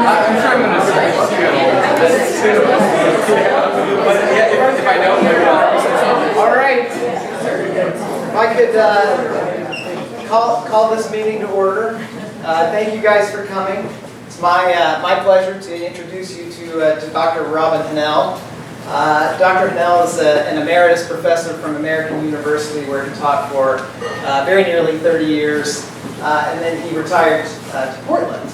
I'm sure I'm going to say but yeah, if I don't, maybe I'll. All right. If I could call this meeting to order. Thank you guys for coming. It's my pleasure to introduce you to Dr. Robin Hahnel. Dr. Hahnel is an emeritus professor from American University where he taught for very nearly 30 years, and then he retired to Portland.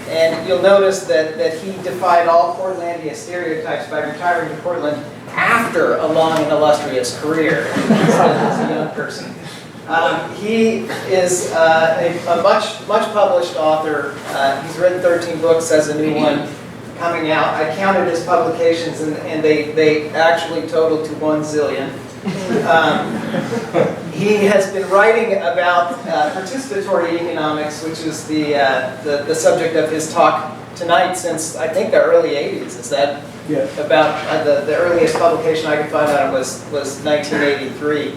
And you'll notice that he defied all Portlandia stereotypes by retiring to Portland after a long and illustrious career as a young person. He is a much published author. He's written 13 books, has a new one coming out. I counted his publications, and they actually total to 1 zillion. He has been writing about participatory economics, which is the subject of his talk tonight since, I think, the early 80s. Is that about the earliest publication I could find on it was 1983.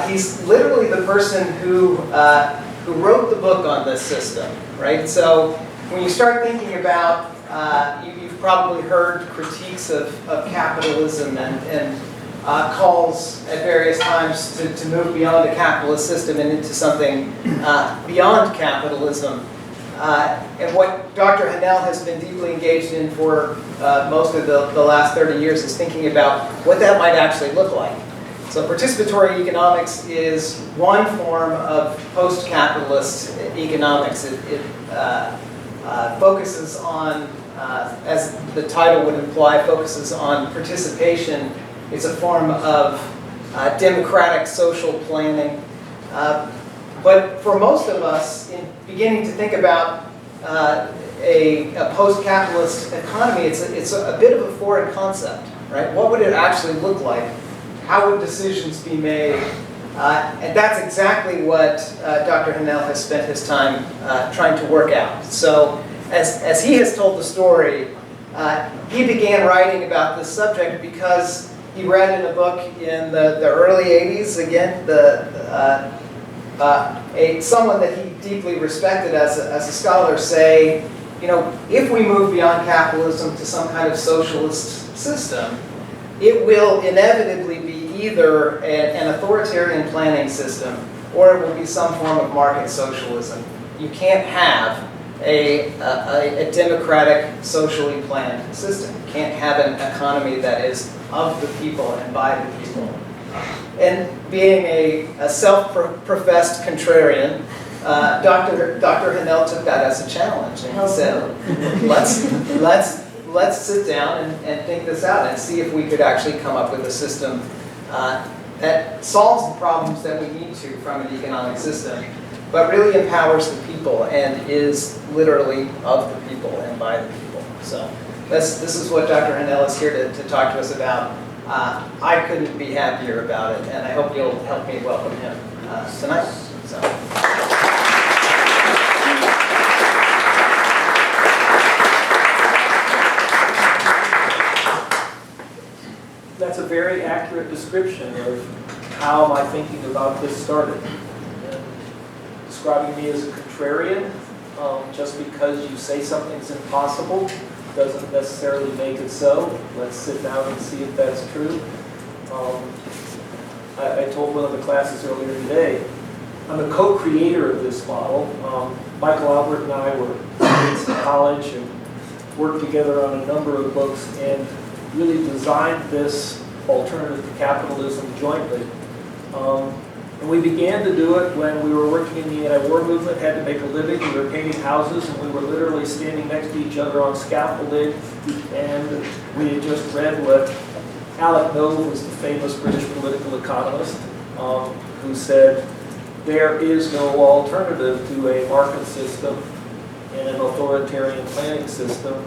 He's literally the person who wrote the book on this system, right? So when you start thinking about, you've probably heard critiques of capitalism and calls at various times to move beyond a capitalist system and into something beyond capitalism. And what Dr. Hahnel has been deeply engaged in for most of the last 30 years is thinking about what that might actually look like. So participatory economics is one form of post-capitalist economics. It focuses on, as the title would imply, focuses on participation. It's a form of democratic social planning. But for most of us, in beginning to think about a post-capitalist economy, it's a bit of a foreign concept, right? What would it actually look like? How would decisions be made? And that's exactly what Dr. Hahnel has spent his time trying to work out. So as he has told the story, he began writing about this subject because he read in a book in the early 80s, again, someone that he deeply respected as a scholar say, if we move beyond capitalism to some kind of socialist system, it will inevitably be either an authoritarian planning system or it will be some form of market socialism. You can't have a democratic, socially planned system. You can't have an economy that is of the people and by the people. And being a self-professed contrarian, Dr. Hahnel took that as a challenge, and he said, let's sit down and think this out and see if we could actually come up with a system that solves the problems that we need to from an economic system, but really empowers the people and is literally of the people and by the people. So this is what Dr. Hahnel is here to talk to us about. I couldn't be happier about it, and I hope you'll help me welcome him tonight. So. That's a very accurate description of how my thinking about this started. And describing me as a contrarian, just because you say something's impossible doesn't necessarily make it so. Let's sit down and see if that's true. I told one of the classes earlier today, I'm a co-creator of this model. Michael Albert and I were in college and worked together on a number of books and really designed this alternative to capitalism jointly. And we began to do it when we were working in the anti-war movement, had to make a living. We were painting houses, and we were literally standing next to each other on scaffolding. And we had just read what Alec Nove was, the famous British political economist, who said, there is no alternative to a market system and an authoritarian planning system.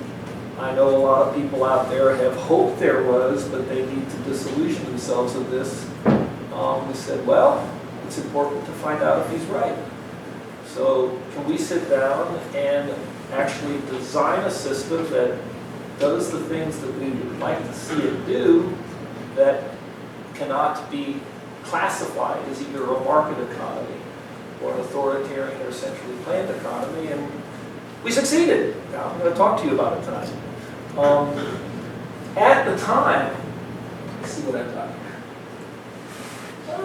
I know a lot of people out there have hoped there was, but they need to disillusion themselves of this. We said, well, it's important to find out if he's right. So can we sit down and actually design a system that does the things that we would like to see it do that cannot be classified as either a market economy or an authoritarian or centrally planned economy, and we succeeded. Now, I'm going to talk to you about it tonight. At the time, let's see what I've got here.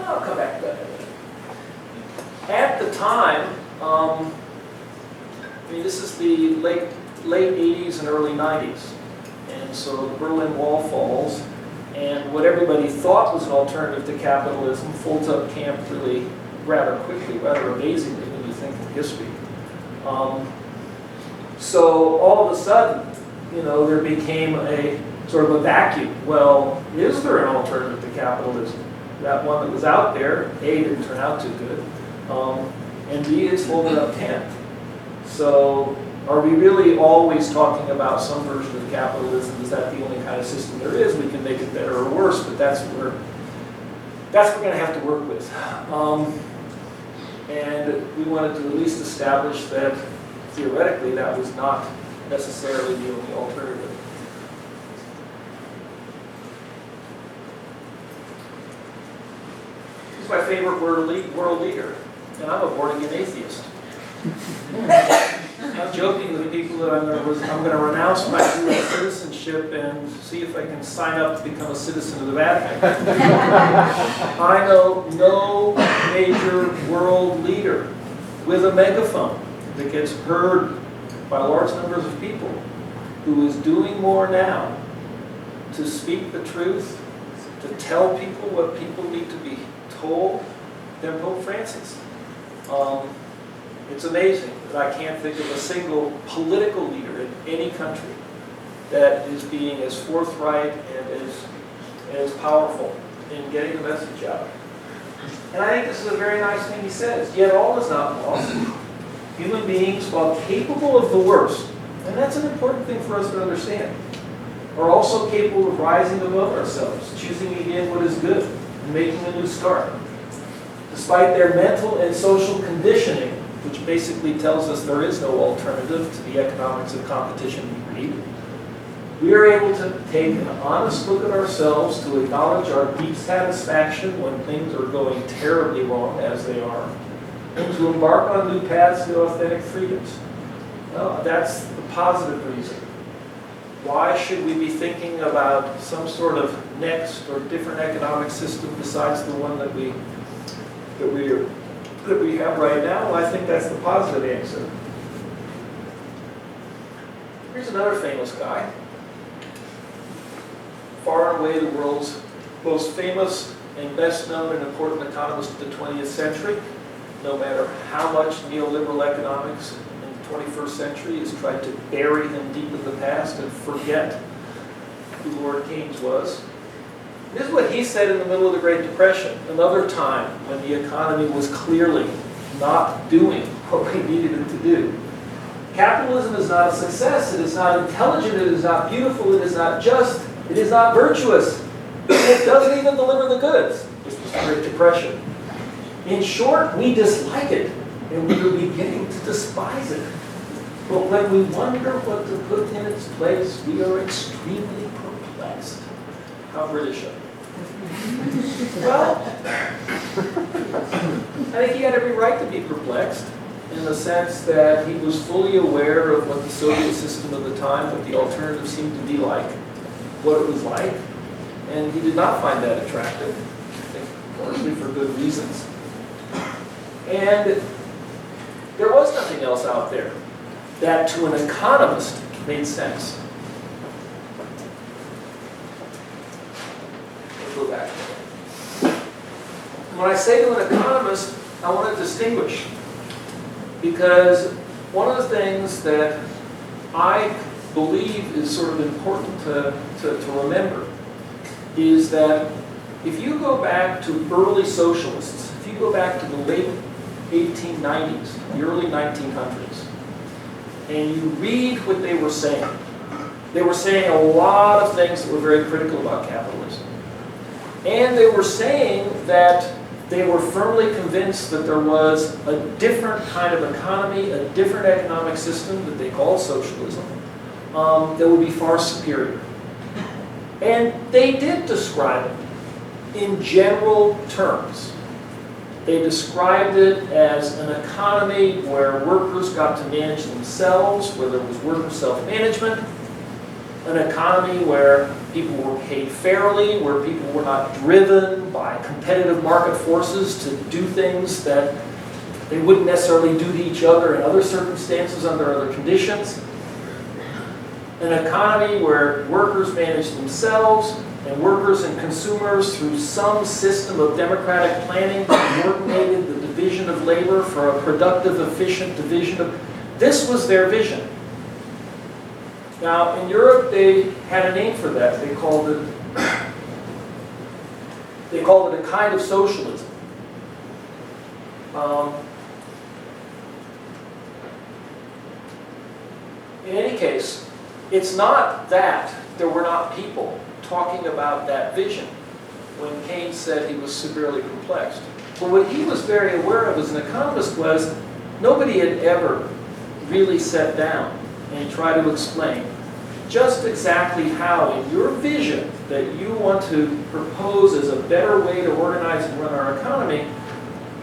I'll come back to that in a minute. At the time, I mean, this is the late 80s and early 90s. And so the Berlin Wall falls, and what everybody thought was an alternative to capitalism folds up camp really rather quickly, rather amazingly when you think of history. So all of a sudden, you know, there became a sort of a vacuum. Well, is there an alternative to capitalism? That one that was out there, A, didn't turn out too good, and B, it's folded up camp. So are we really always talking about some version of capitalism? Is that the only kind of system there is? We can make it better or worse, but that's what we're going to have to work with. And we wanted to at least establish that theoretically that was not necessarily the only alternative. This is my favorite world leader, and I'm a born-again atheist. I'm joking with the people that I'm going to renounce my U.S. citizenship and see if I can sign up to become a citizen of the Vatican. I know no major world leader with a megaphone that gets heard by large numbers of people who is doing more now to speak the truth, to tell people what people need to be told than Pope Francis. It's amazing that I can't think of a single political leader in any country that is being as forthright and as powerful in getting the message out. And I think this is a very nice thing he says. Yet all is not lost. Human beings, while capable of the worst, and that's an important thing for us to understand, are also capable of rising above ourselves, choosing again what is good, and making a new start. Despite their mental and social conditioning, which basically tells us there is no alternative to the economics of competition we read, we are able to take an honest look at ourselves, to acknowledge our deep satisfaction when things are going terribly wrong, as they are, and to embark on new paths to authentic freedoms. Well, that's the positive reason. Why should we be thinking about some sort of next or different economic system besides the one that we have right now? Well, I think that's the positive answer. Here's another famous guy. Far and away the world's most famous and best known and important economist of the 20th century. No matter how much neoliberal economics in the 21st century has tried to bury him deep in the past and forget who Lord Keynes was. This is what he said in the middle of the Great Depression, another time when the economy was clearly not doing what we needed it to do. Capitalism is not a success, it is not intelligent, it is not beautiful, it is not just, it is not virtuous. It doesn't even deliver the goods. This was the Great Depression. In short, we dislike it, and we are beginning to despise it. But when we wonder what to put in its place, we are extremely perplexed. How British of me. Well, I think he had every right to be perplexed in the sense that he was fully aware of what the Soviet system of the time, what the alternative seemed to be like, what it was like, and he did not find that attractive, I think largely for good reasons. And there was nothing else out there that to an economist made sense. Let's go back. When I say to an economist, I want to distinguish, because one of the things that I believe is sort of important to remember is that if you go back to early socialists, if you go back to the late 1890s, the early 1900s, and you read what they were saying a lot of things that were very critical about capitalism. And they were saying that they were firmly convinced that there was a different kind of economy, a different economic system that they called socialism, that would be far superior. And they did describe it in general terms. They described it as an economy where workers got to manage themselves, where there was worker self-management, an economy where people were paid fairly, where people were not driven by competitive market forces to do things that they wouldn't necessarily do to each other in other circumstances under other conditions. An economy where workers manage themselves and workers and consumers through some system of democratic planning coordinated the division of labor for a productive, efficient division of... This was their vision. Now, in Europe, they had a name for that. They called it a kind of socialism. In any case, it's not that there were not people talking about that vision when Keynes said he was severely perplexed. But what he was very aware of as an economist was nobody had ever really sat down and try to explain just exactly how, in your vision that you want to propose as a better way to organize and run our economy,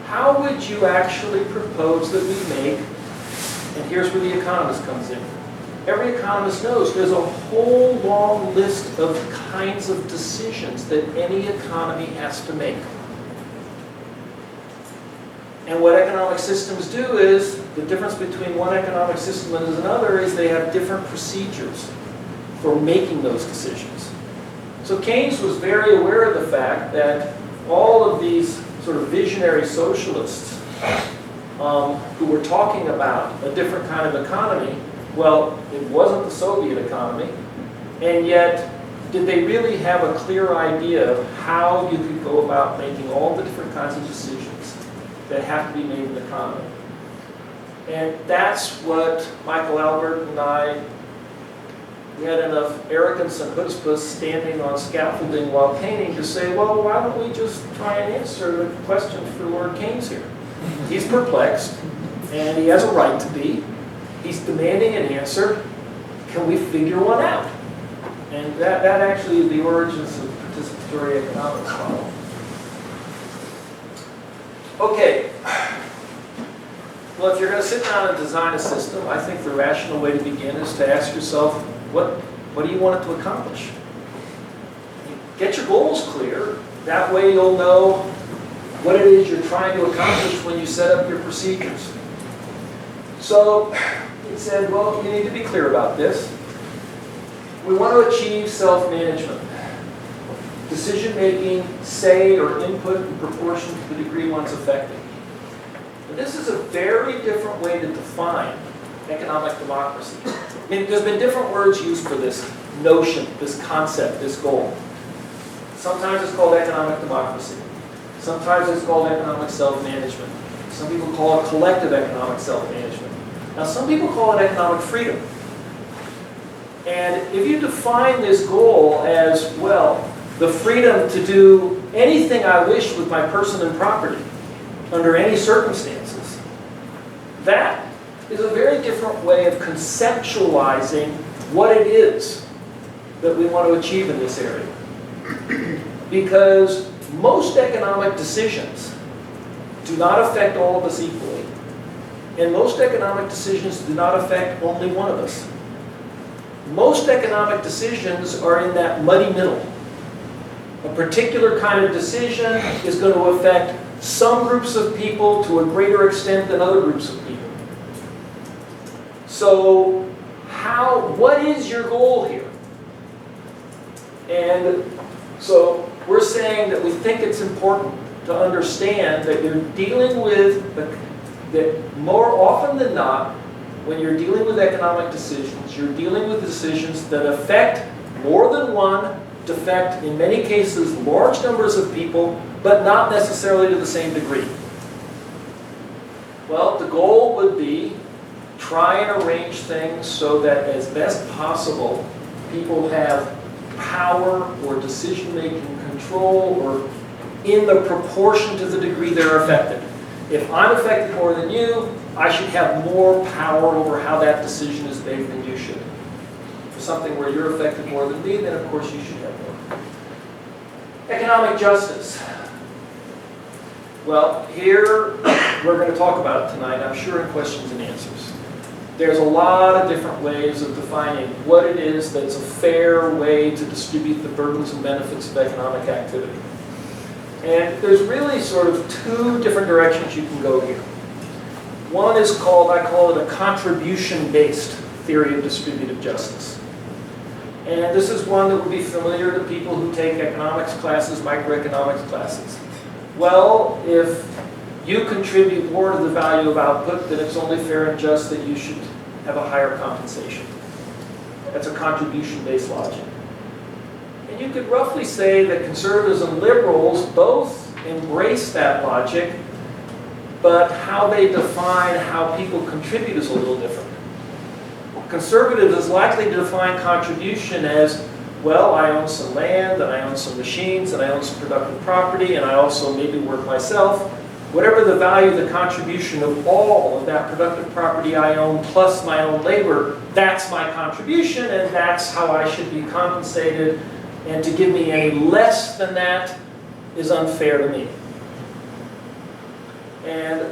how would you actually propose that we make, and here's where the economist comes in. Every economist knows there's a whole long list of kinds of decisions that any economy has to make. And what economic systems do is, the difference between one economic system and another is they have different procedures for making those decisions. So Keynes was very aware of the fact that all of these sort of visionary socialists who were talking about a different kind of economy, well, it wasn't the Soviet economy, and yet did they really have a clear idea of how you could go about making all the different kinds of decisions that have to be made in the economy? And that's what Michael Albert and I, we had enough arrogance and chutzpah standing on scaffolding while painting to say, well, why don't we just try and answer the question for Lord Keynes here? He's perplexed, and he has a right to be. He's demanding an answer. Can we figure one out? And that actually is the origins of the participatory economics model. Okay. Well, if you're going to sit down and design a system, I think the rational way to begin is to ask yourself, what do you want it to accomplish? Get your goals clear. That way you'll know what it is you're trying to accomplish when you set up your procedures. So he said, well, you need to be clear about this. We want to achieve self-management. Decision-making, say, or input in proportion to the degree one's affected. And this is a very different way to define economic democracy. I mean, there's been different words used for this notion, this concept, this goal. Sometimes it's called economic democracy. Sometimes it's called economic self-management. Some people call it collective economic self-management. Now, some people call it economic freedom. And if you define this goal as, well, the freedom to do anything I wish with my person and property under any circumstances, that is a very different way of conceptualizing what it is that we want to achieve in this area. Because most economic decisions do not affect all of us equally. And most economic decisions do not affect only one of us. Most economic decisions are in that muddy middle. A particular kind of decision is going to affect some groups of people to a greater extent than other groups of people. So, what is your goal here? And so, we're saying that we think it's important to understand that you're dealing with, that more often than not, when you're dealing with economic decisions, you're dealing with decisions that affect more than one, affect, in many cases, large numbers of people, but not necessarily to the same degree. Well, the goal would be try and arrange things so that as best possible, people have power or decision-making control or in the proportion to the degree they're affected. If I'm affected more than you, I should have more power over how that decision is made than you should. For something where you're affected more than me, then of course you should have more. Economic justice. Well, here, we're going to talk about it tonight, I'm sure, in questions and answers. There's a lot of different ways of defining what it is that's a fair way to distribute the burdens and benefits of economic activity. And there's really sort of two different directions you can go here. One is called, I call it a contribution-based theory of distributive justice. And this is one that would be familiar to people who take economics classes, microeconomics classes. Well, if you contribute more to the value of output, then it's only fair and just that you should have a higher compensation. That's a contribution-based logic. And you could roughly say that conservatives and liberals both embrace that logic, but how they define how people contribute is a little different. Conservatives is likely to define contribution as, well, I own some land, and I own some machines, and I own some productive property, and I also maybe work myself. Whatever the value of the contribution of all of that productive property I own plus my own labor, that's my contribution, and that's how I should be compensated. And to give me any less than that is unfair to me. And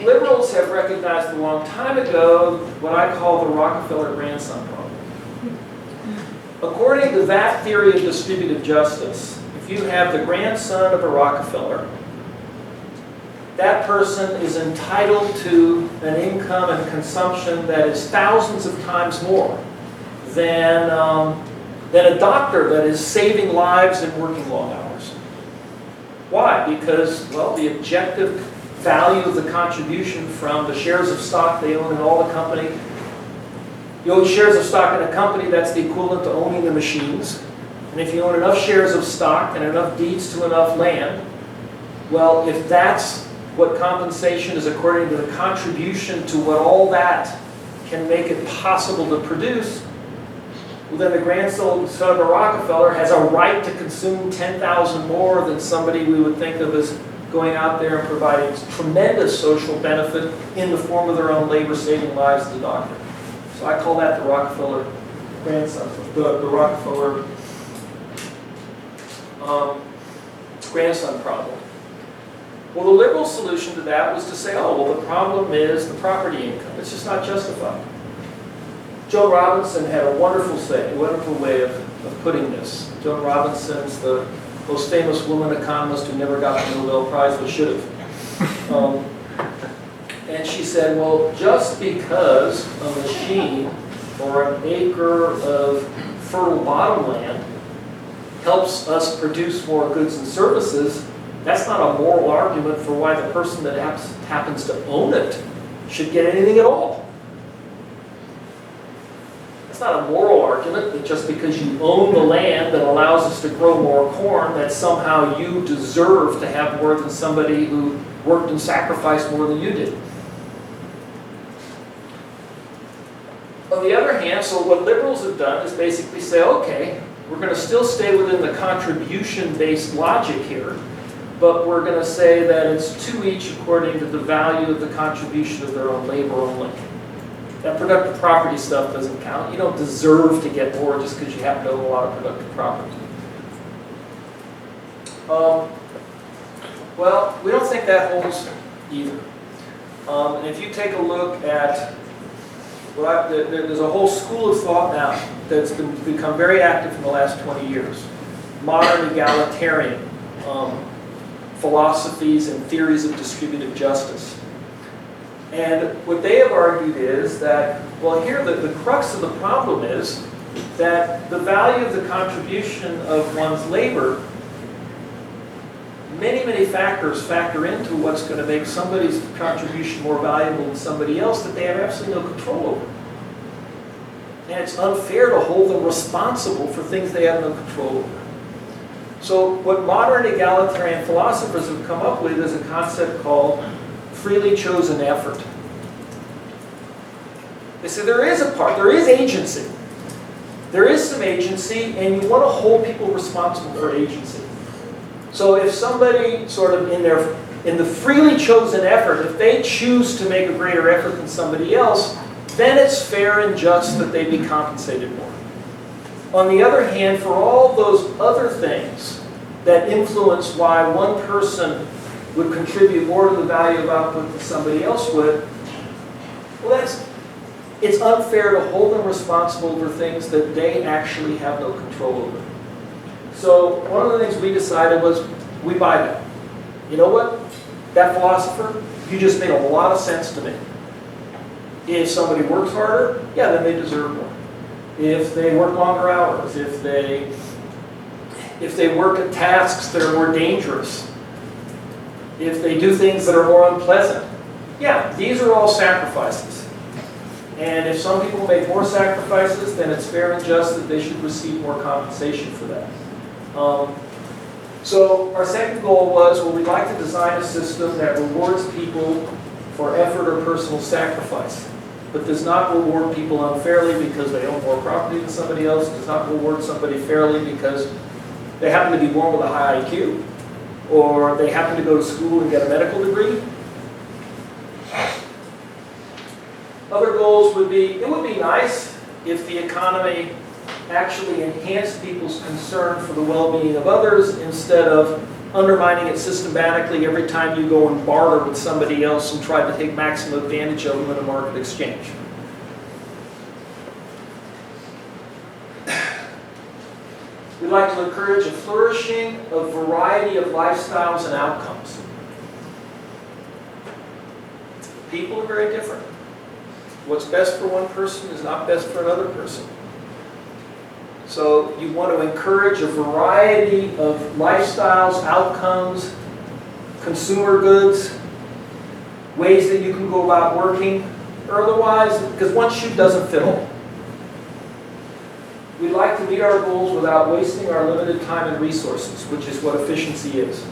liberals have recognized a long time ago what I call the Rockefeller grandson problem. According to that theory of distributive justice, if you have the grandson of a Rockefeller, that person is entitled to an income and consumption that is thousands of times more than a doctor that is saving lives and working long hours. Why? Because, well, the objective value of the contribution from the shares of stock they own in all the company. You own shares of stock in a company, that's the equivalent to owning the machines. And if you own enough shares of stock and enough deeds to enough land, well, if that's what compensation is according to the contribution to what all that can make it possible to produce, well, then the grandson of a Rockefeller has a right to consume 10,000 more than somebody we would think of as going out there and providing tremendous social benefit in the form of their own labor, saving lives as a doctor. So I call that the Rockefeller grandson, the Rockefeller grandson problem. Well, the liberal solution to that was to say, oh, well, the problem is the property income. It's just not justified. Joan Robinson had a wonderful way of putting this. Joan Robinson's the most famous woman economist who never got the Nobel Prize but should have. And she said, well, just because a machine or an acre of fertile bottomland helps us produce more goods and services, that's not a moral argument for why the person that happens to own it should get anything at all. It's not a moral argument that just because you own the land that allows us to grow more corn, that somehow you deserve to have more than somebody who worked and sacrificed more than you did. On the other hand, so what liberals have done is basically say, okay, we're going to still stay within the contribution-based logic here, but we're going to say that it's two each according to the value of the contribution of their own labor only. That productive property stuff doesn't count. You don't deserve to get more just because you happen to own a lot of productive property. Well, we don't think that holds either. And if you take a look at, there's a whole school of thought now that's become very active in the last 20 years. Modern egalitarian philosophies and theories of distributive justice. And what they have argued is that, well, here the crux of the problem is that the value of the contribution of one's labor, many factors factor into what's going to make somebody's contribution more valuable than somebody else that they have absolutely no control over. And it's unfair to hold them responsible for things they have no control over. So what modern egalitarian philosophers have come up with is a concept called freely chosen effort. They say there is agency. There is some agency, and you want to hold people responsible for agency. So if somebody sort of in the freely chosen effort, if they choose to make a greater effort than somebody else, then it's fair and just that they be compensated more. On the other hand, for all those other things that influence why one person would contribute more to the value of output than somebody else would, well, it's unfair to hold them responsible for things that they actually have no control over. So one of the things we decided was we buy that. You know what? That philosopher, you just made a lot of sense to me. If somebody works harder, yeah, then they deserve more. If they work longer hours, if they work at tasks that are more dangerous, if they do things that are more unpleasant, yeah, these are all sacrifices. And if some people make more sacrifices, then it's fair and just that they should receive more compensation for that. So our second goal was, well, we'd like to design a system that rewards people for effort or personal sacrifice, but does not reward people unfairly because they own more property than somebody else, does not reward somebody fairly because they happen to be born with a high IQ, or they happen to go to school and get a medical degree. Other goals would be, it would be nice if the economy actually enhanced people's concern for the well-being of others instead of undermining it systematically every time you go and barter with somebody else and try to take maximum advantage of them in a market exchange. We'd like to encourage a flourishing of variety of lifestyles and outcomes. People are very different. What's best for one person is not best for another person. So you want to encourage a variety of lifestyles, outcomes, consumer goods, ways that you can go about working, or otherwise, because one shoe doesn't fit all. We'd like to meet our goals without wasting our limited time and resources, which is what efficiency is.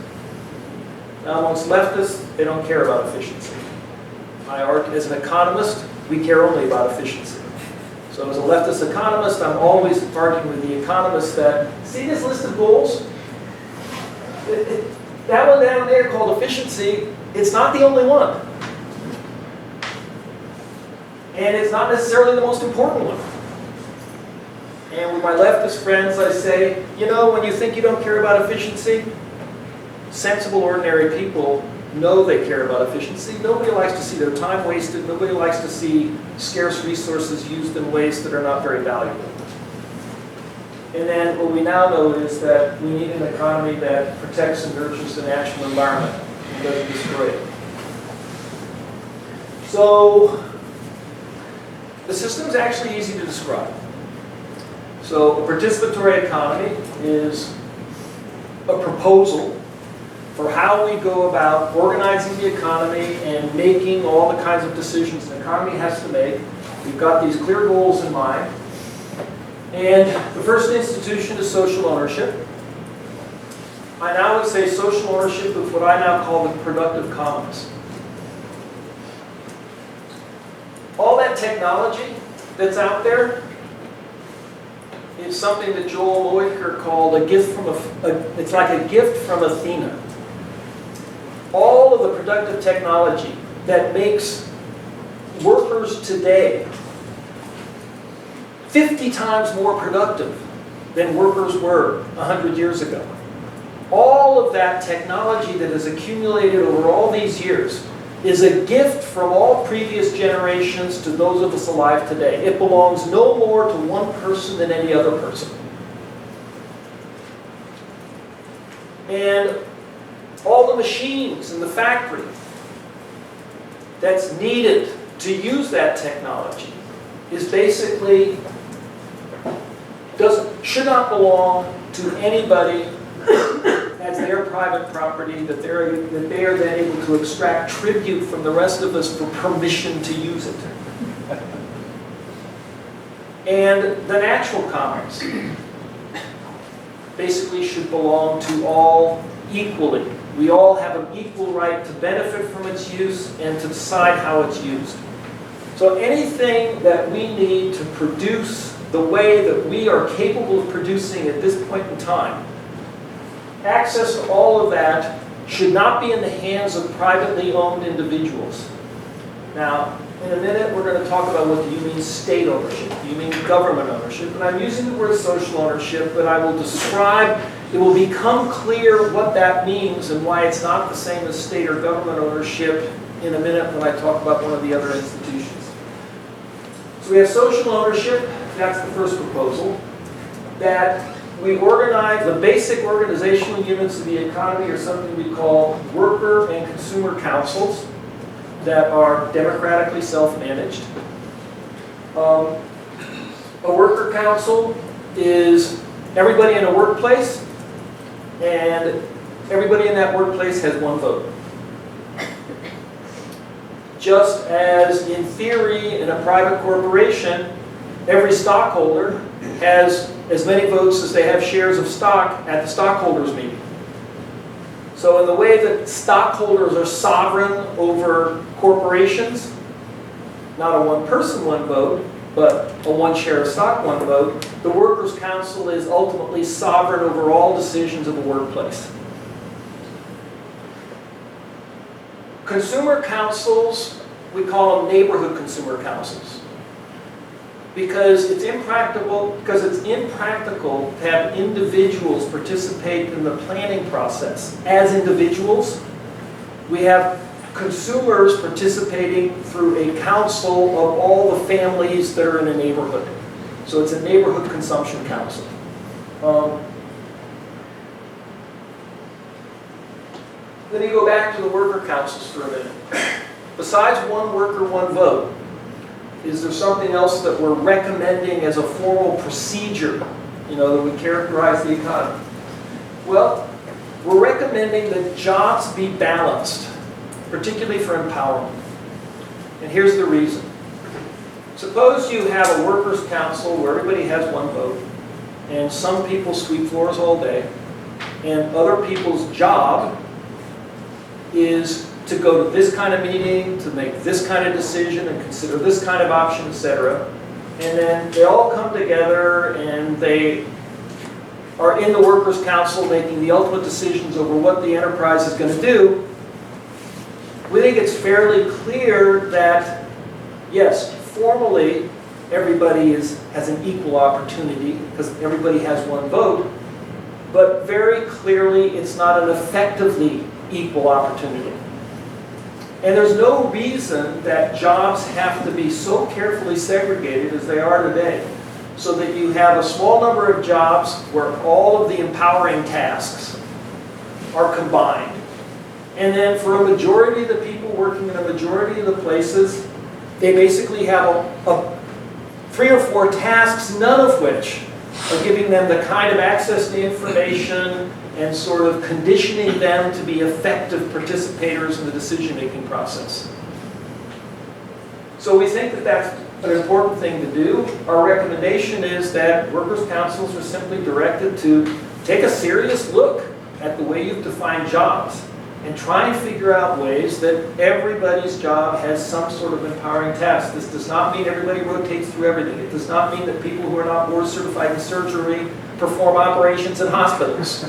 Now, amongst leftists, they don't care about efficiency. I argue, as an economist, we care only about efficiency. So as a leftist economist, I'm always arguing with the economists that, see this list of goals? That one down there called efficiency, it's not the only one. And it's not necessarily the most important one. And with my leftist friends, I say, you know, when you think you don't care about efficiency, sensible, ordinary people know they care about efficiency. Nobody likes to see their time wasted. Nobody likes to see scarce resources used in ways that are not very valuable. And then what we now know is that we need an economy that protects and nurtures the natural environment and doesn't destroy it. So the system is actually easy to describe. So a participatory economy is a proposal for how we go about organizing the economy and making all the kinds of decisions an economy has to make. We've got these clear goals in mind. And the first institution is social ownership. I now would say social ownership of what I now call the productive commons. All that technology that's out there is something that Joel Moyker called a gift from it's like a gift from Athena. All of the productive technology that makes workers today 50 times more productive than workers were 100 years ago. All of that technology that has accumulated over all these years is a gift from all previous generations to those of us alive today. It belongs no more to one person than any other person. And all the machines in the factory that's needed to use that technology is basically should not belong to anybody as their private property that they are then able to extract tribute from the rest of us for permission to use it. And the natural commons basically should belong to all equally. We all have an equal right to benefit from its use and to decide how it's used. So anything that we need to produce the way that we are capable of producing at this point in time, access to all of that should not be in the hands of privately owned individuals. Now, in a minute, we're going to talk about what do you mean state ownership, do you mean government ownership, and I'm using the word social ownership, but I will describe It will become clear what that means and why it's not the same as state or government ownership in a minute when I talk about one of the other institutions. So we have social ownership, that's the first proposal, that we organize, the basic organizational units of the economy are something we call worker and consumer councils that are democratically self-managed. A worker council is everybody in a workplace, and everybody in that workplace has one vote. Just as in theory in a private corporation, every stockholder has as many votes as they have shares of stock at the stockholders meeting. So in the way that stockholders are sovereign over corporations, not a one person, one vote, but a one share of stock, one vote, the Workers' Council is ultimately sovereign over all decisions of the workplace. Consumer councils, we call them neighborhood consumer councils. Because it's impractical to have individuals participate in the planning process. As individuals, we have consumers participating through a council of all the families that are in a neighborhood. So it's a neighborhood consumption council. Then you go back to the worker councils for a minute. Besides one worker, one vote, is there something else that we're recommending as a formal procedure, that would characterize the economy? Well, we're recommending that jobs be balanced, particularly for empowerment. And here's the reason. Suppose you have a workers' council where everybody has one vote, and some people sweep floors all day, and other people's job is to go to this kind of meeting, to make this kind of decision, and consider this kind of option, etc. And then they all come together and they are in the Workers' Council making the ultimate decisions over what the enterprise is going to do. We think it's fairly clear that, yes, formally everybody has an equal opportunity because everybody has one vote, but very clearly it's not an effectively equal opportunity. And there's no reason that jobs have to be so carefully segregated as they are today, so that you have a small number of jobs where all of the empowering tasks are combined. And then for a majority of the people working in a majority of the places, they basically have 3 or 4 tasks, none of which are giving them the kind of access to information and sort of conditioning them to be effective participators in the decision-making process. So we think that that's an important thing to do. Our recommendation is that workers' councils are simply directed to take a serious look at the way you've defined jobs and try and figure out ways that everybody's job has some sort of empowering task. This does not mean everybody rotates through everything. It does not mean that people who are not board certified in surgery perform operations in hospitals.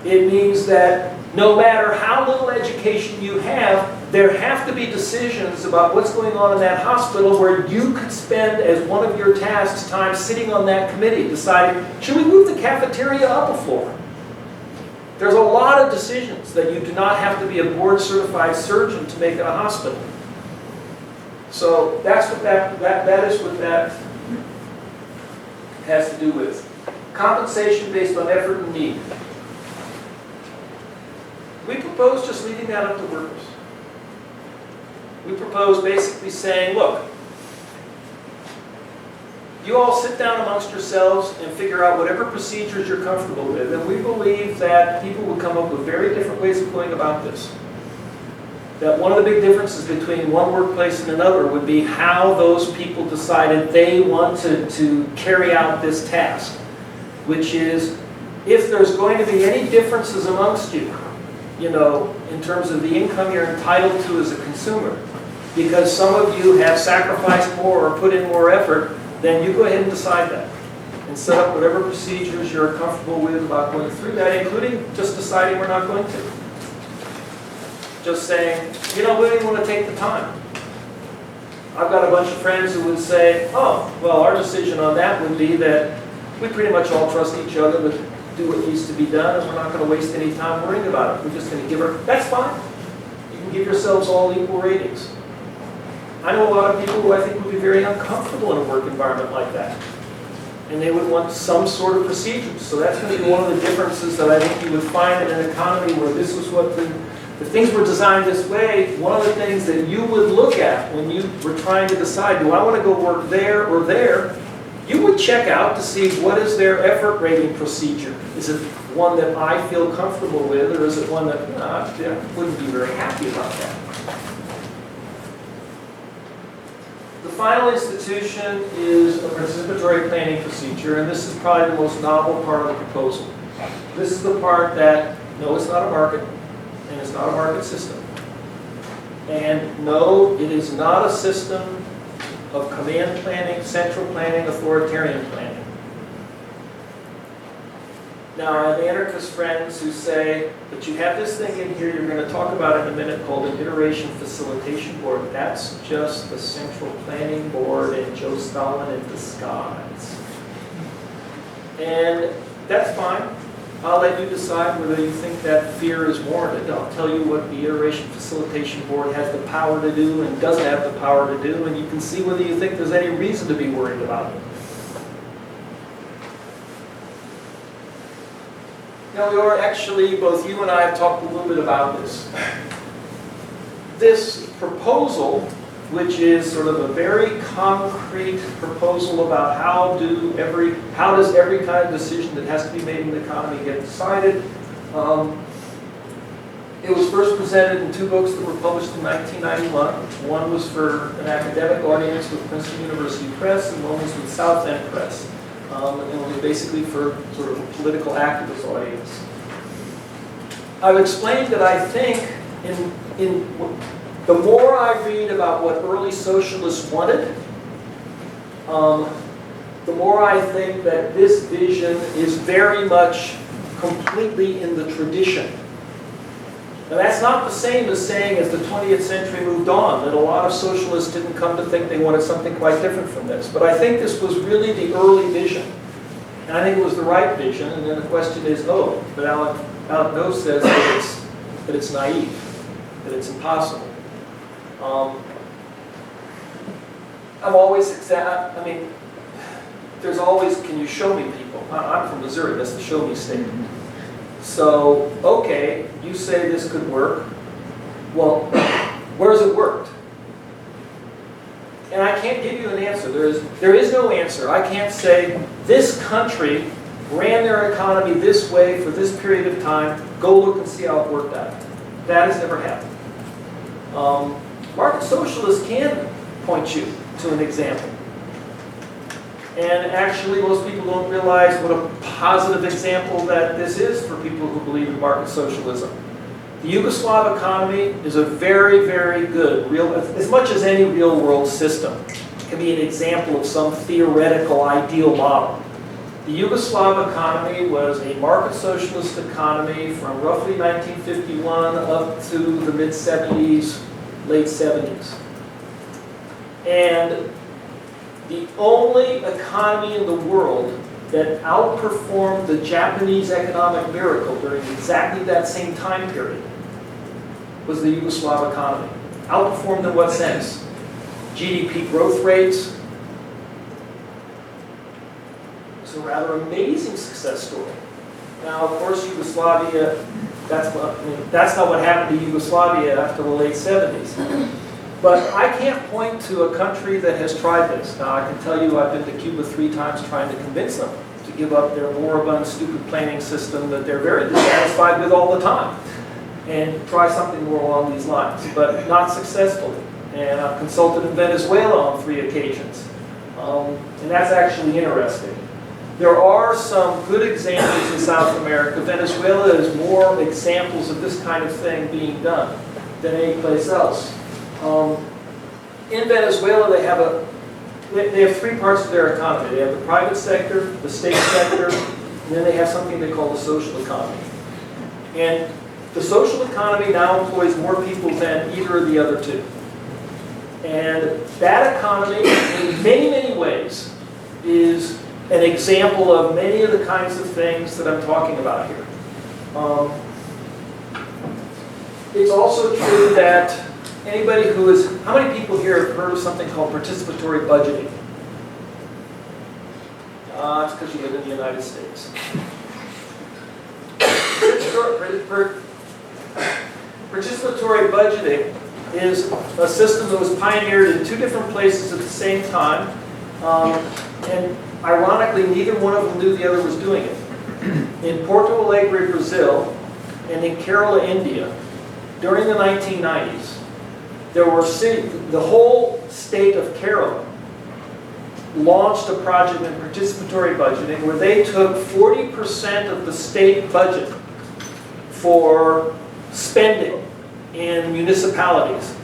It means that no matter how little education you have, there have to be decisions about what's going on in that hospital where you could spend as one of your tasks time sitting on that committee deciding, should we move the cafeteria up a floor? There's a lot of decisions that you do not have to be a board certified surgeon to make in a hospital. So that's what that is what that has to do with. Compensation based on effort and need. We propose just leaving that up to workers. We propose basically saying, look, you all sit down amongst yourselves and figure out whatever procedures you're comfortable with. And we believe that people will come up with very different ways of going about this. That one of the big differences between one workplace and another would be how those people decided they wanted to carry out this task. Which is, if there's going to be any differences amongst you, in terms of the income you're entitled to as a consumer, because some of you have sacrificed more or put in more effort, then you go ahead and decide that. And set up whatever procedures you're comfortable with about going through that, including just deciding we're not going to. Just saying, we don't even want to take the time. I've got a bunch of friends who would say, oh, well, our decision on that would be that we pretty much all trust each other, but do what needs to be done, and we're not going to waste any time worrying about it. We're just going to give her, that's fine. You can give yourselves all equal ratings. I know a lot of people who I think would be very uncomfortable in a work environment like that. And they would want some sort of procedures. So that's going to be one of the differences that I think you would find in an economy where this was what if things were designed this way, one of the things that you would look at when you were trying to decide, do I want to go work there or there, you would check out to see what is their effort rating procedure. Is it one that I feel comfortable with, or is it one that I wouldn't be very happy about that? The final institution is a participatory planning procedure, and this is probably the most novel part of the proposal. This is the part that, no, it's not a market, and it's not a market system. And no, it is not a system of command planning, central planning, authoritarian planning. Now, I have anarchist friends who say, but you have this thing in here you're going to talk about in a minute called an iteration facilitation board. That's just the central planning board and Joe Stalin in disguise. And that's fine. I'll let you decide whether you think that fear is warranted. I'll tell you what the iteration facilitation board has the power to do and doesn't have the power to do, and you can see whether you think there's any reason to be worried about it. Now, we are actually, both you and I have talked a little bit about this. This proposal, which is sort of a very concrete proposal about how does every kind of decision that has to be made in the economy get decided. It was first presented in 2 books that were published in 1991. One was for an academic audience with Princeton University Press, and one was with South End Press. And it was basically for sort of a political activist audience. I've explained that I think the more I read about what early socialists wanted, the more I think that this vision is very much completely in the tradition. Now, that's not the same as saying as the 20th century moved on that a lot of socialists didn't come to think they wanted something quite different from this. But I think this was really the early vision. And I think it was the right vision. And then the question is, oh, but Alec Noe says that it's naive, that it's impossible. I'm always, there's always, can you show me people? I'm from Missouri, that's the show me state. So, okay, you say this could work. Well, where has it worked? And I can't give you an answer. There is no answer. I can't say this country ran their economy this way for this period of time. Go look and see how it worked out. That has never happened. Market socialists can point you to an example. And actually, most people don't realize what a positive example that this is for people who believe in market socialism. The Yugoslav economy is a very, very good, as much as any real-world system, can be an example of some theoretical ideal model. The Yugoslav economy was a market socialist economy from roughly 1951 up to the mid-70s, late 70s. And the only economy in the world that outperformed the Japanese economic miracle during exactly that same time period was the Yugoslav economy. Outperformed in what sense? GDP growth rates. It's a rather amazing success story. Now, of course, Yugoslavia, that's not what happened to Yugoslavia after the late 70s. But I can't point to a country that has tried this. Now, I can tell you I've been to Cuba 3 times trying to convince them to give up their moribund, stupid planning system that they're very dissatisfied with all the time and try something more along these lines, but not successfully. And I've consulted in Venezuela on 3 occasions. And that's actually interesting. There are some good examples in South America. Venezuela is more examples of this kind of thing being done than any place else. In Venezuela, they have 3 parts of their economy. They have the private sector, the state sector, and then they have something they call the social economy. And the social economy now employs more people than either of the other 2. And that economy, in many, many ways, is an example of many of the kinds of things that I'm talking about here. It's also true that anybody who is, how many people here have heard of something called participatory budgeting? It's because you live in the United States. Participatory budgeting is a system that was pioneered in 2 different places at the same time, and ironically, neither one of them knew the other was doing it. In Porto Alegre, Brazil, and in Kerala, India, during the 1990s, there were the whole state of Kerala launched a project in participatory budgeting where they took 40% of the state budget for spending in municipalities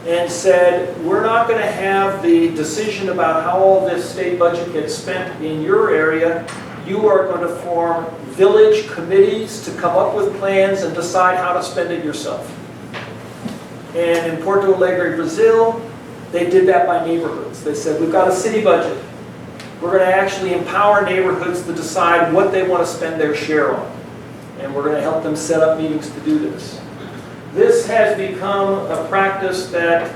and said, we're not going to have the decision about how all this state budget gets spent in your area. You are going to form village committees to come up with plans and decide how to spend it yourself. And in Porto Alegre, Brazil, they did that by neighborhoods. They said, we've got a city budget. We're going to actually empower neighborhoods to decide what they want to spend their share on. And we're going to help them set up meetings to do this. This has become a practice that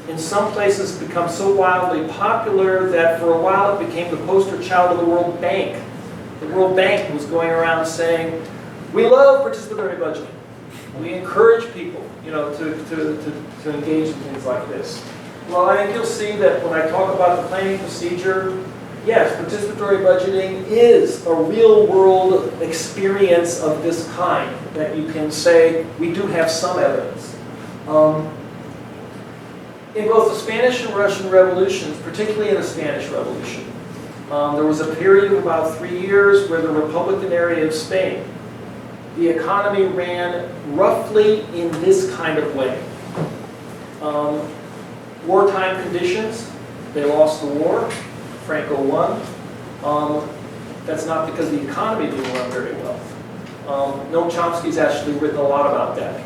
in some places become so wildly popular that for a while it became the poster child of the World Bank. The World Bank was going around saying, we love participatory budgeting. We encourage people, to engage in things like this. Well, I think you'll see that when I talk about the planning procedure, yes, participatory budgeting is a real-world experience of this kind that you can say we do have some evidence. In both the Spanish and Russian revolutions, particularly in the Spanish Revolution, there was a period of about 3 years where the Republican area of Spain, the economy ran roughly in this kind of way. Wartime conditions, they lost the war. Franco won. That's not because the economy didn't run very well. Noam Chomsky's actually written a lot about that.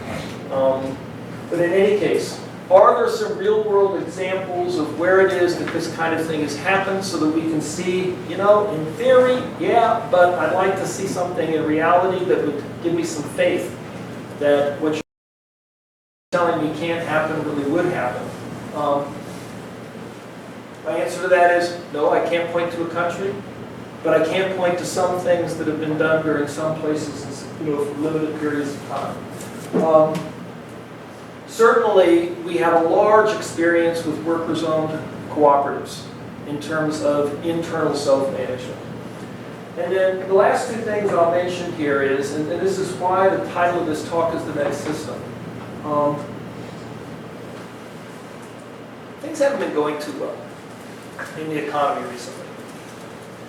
But in any case, are there some real-world examples of where it is that this kind of thing has happened so that we can see, in theory, yeah, but I'd like to see something in reality that would give me some faith that what you're telling me can't happen really would happen. My answer to that is, no, I can't point to a country, but I can point to some things that have been done during some places for limited periods of time. Certainly, we have a large experience with workers-owned cooperatives in terms of internal self-management. And then the last 2 things I'll mention here is, and this is why the title of this talk is The Next System. Things haven't been going too well in the economy recently.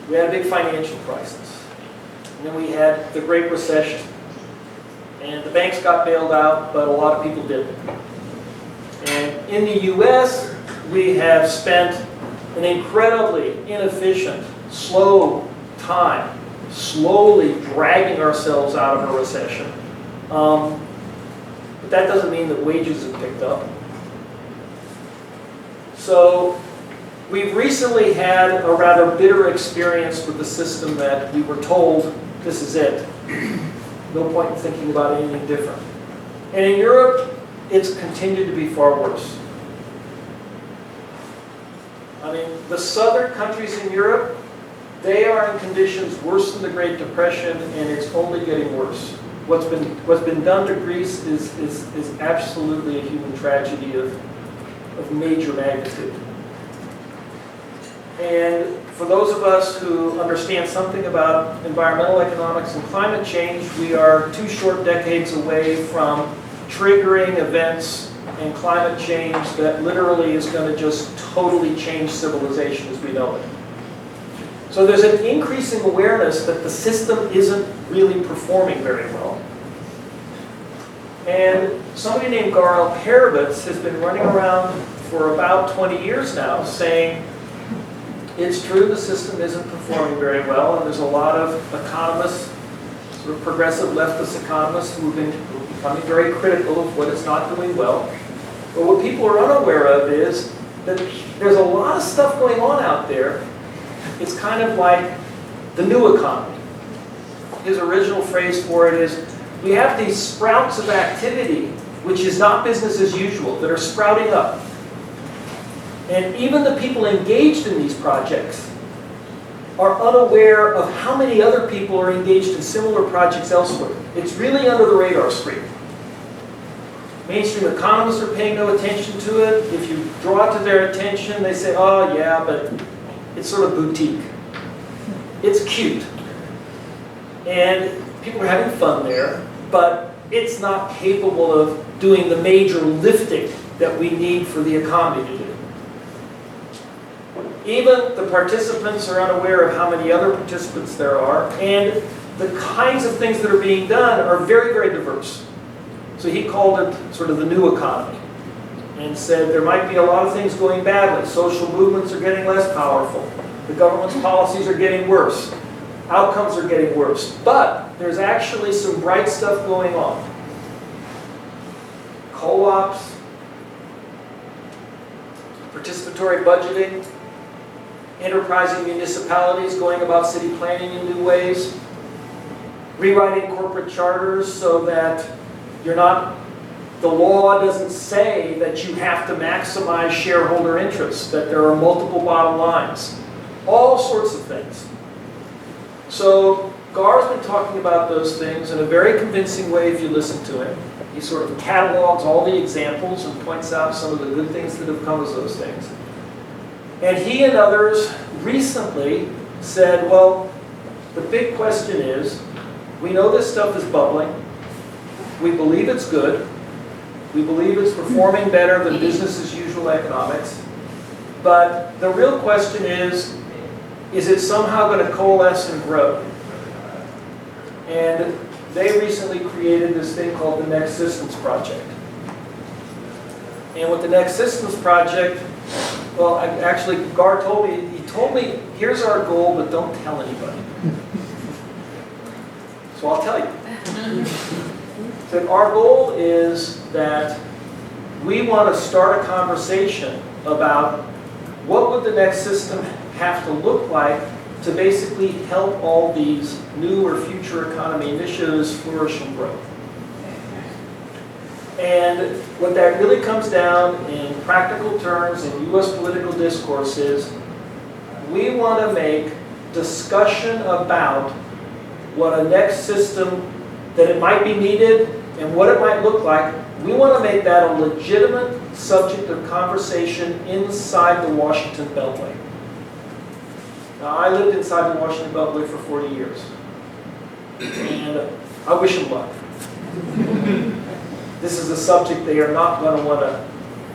We had a big financial crisis. And then we had the Great Recession. And the banks got bailed out, but a lot of people didn't. And in the US, we have spent an incredibly inefficient, slow time, slowly dragging ourselves out of a recession. But that doesn't mean that wages have picked up. So we've recently had a rather bitter experience with the system that we were told, this is it. No point in thinking about anything different. And in Europe, it's continued to be far worse. I mean, the southern countries in Europe, they are in conditions worse than the Great Depression, and it's only getting worse. What's been done to Greece is absolutely a human tragedy of major magnitude. And for those of us who understand something about environmental economics and climate change, we are 2 short decades away from triggering events in climate change that literally is going to just totally change civilization as we know it. So there's an increasing awareness that the system isn't really performing very well. And somebody named Gaurav Perovitz has been running around for about 20 years now saying, it's true the system isn't performing very well, and there's a lot of economists, sort of progressive leftist economists, who have been becoming very critical of what it's not doing well. But what people are unaware of is that there's a lot of stuff going on out there It's kind of like the new economy. His original phrase for it is, we have these sprouts of activity, which is not business as usual, that are sprouting up. And even the people engaged in these projects are unaware of how many other people are engaged in similar projects elsewhere. It's really under the radar screen. Mainstream economists are paying no attention to it. If you draw it to their attention, they say, oh yeah, but it's sort of boutique. It's cute. And people are having fun there, but it's not capable of doing the major lifting that we need for the economy to do. Even the participants are unaware of how many other participants there are, and the kinds of things that are being done are very, very diverse. So he called it sort of the new economy, and said there might be a lot of things going badly. Social movements are getting less powerful. The government's policies are getting worse. Outcomes are getting worse. But there's actually some bright stuff going on. Co-ops, participatory budgeting, enterprising municipalities going about city planning in new ways, rewriting corporate charters so that the law doesn't say that you have to maximize shareholder interests, that there are multiple bottom lines, all sorts of things. So Gar's been talking about those things in a very convincing way if you listen to him. He sort of catalogs all the examples and points out some of the good things that have come as those things. And he and others recently said, well, the big question is, we know this stuff is bubbling. We believe it's good. We believe it's performing better than business as usual economics. But the real question is it somehow going to coalesce and grow? And they recently created this thing called the Next Systems Project. And with the Next Systems Project, well, actually, Gar told me, here's our goal, but don't tell anybody. So I'll tell you. So our goal is that we want to start a conversation about what would the next system have to look like to basically help all these new or future economy initiatives flourish and grow. And what that really comes down in practical terms in U.S. political discourse is we want to make discussion about what a next system, that it might be needed and what it might look like. We want to make that a legitimate subject of conversation inside the Washington Beltway. Now, I lived inside the Washington Beltway for 40 years. And I wish them luck. This is a subject they are not going to want to.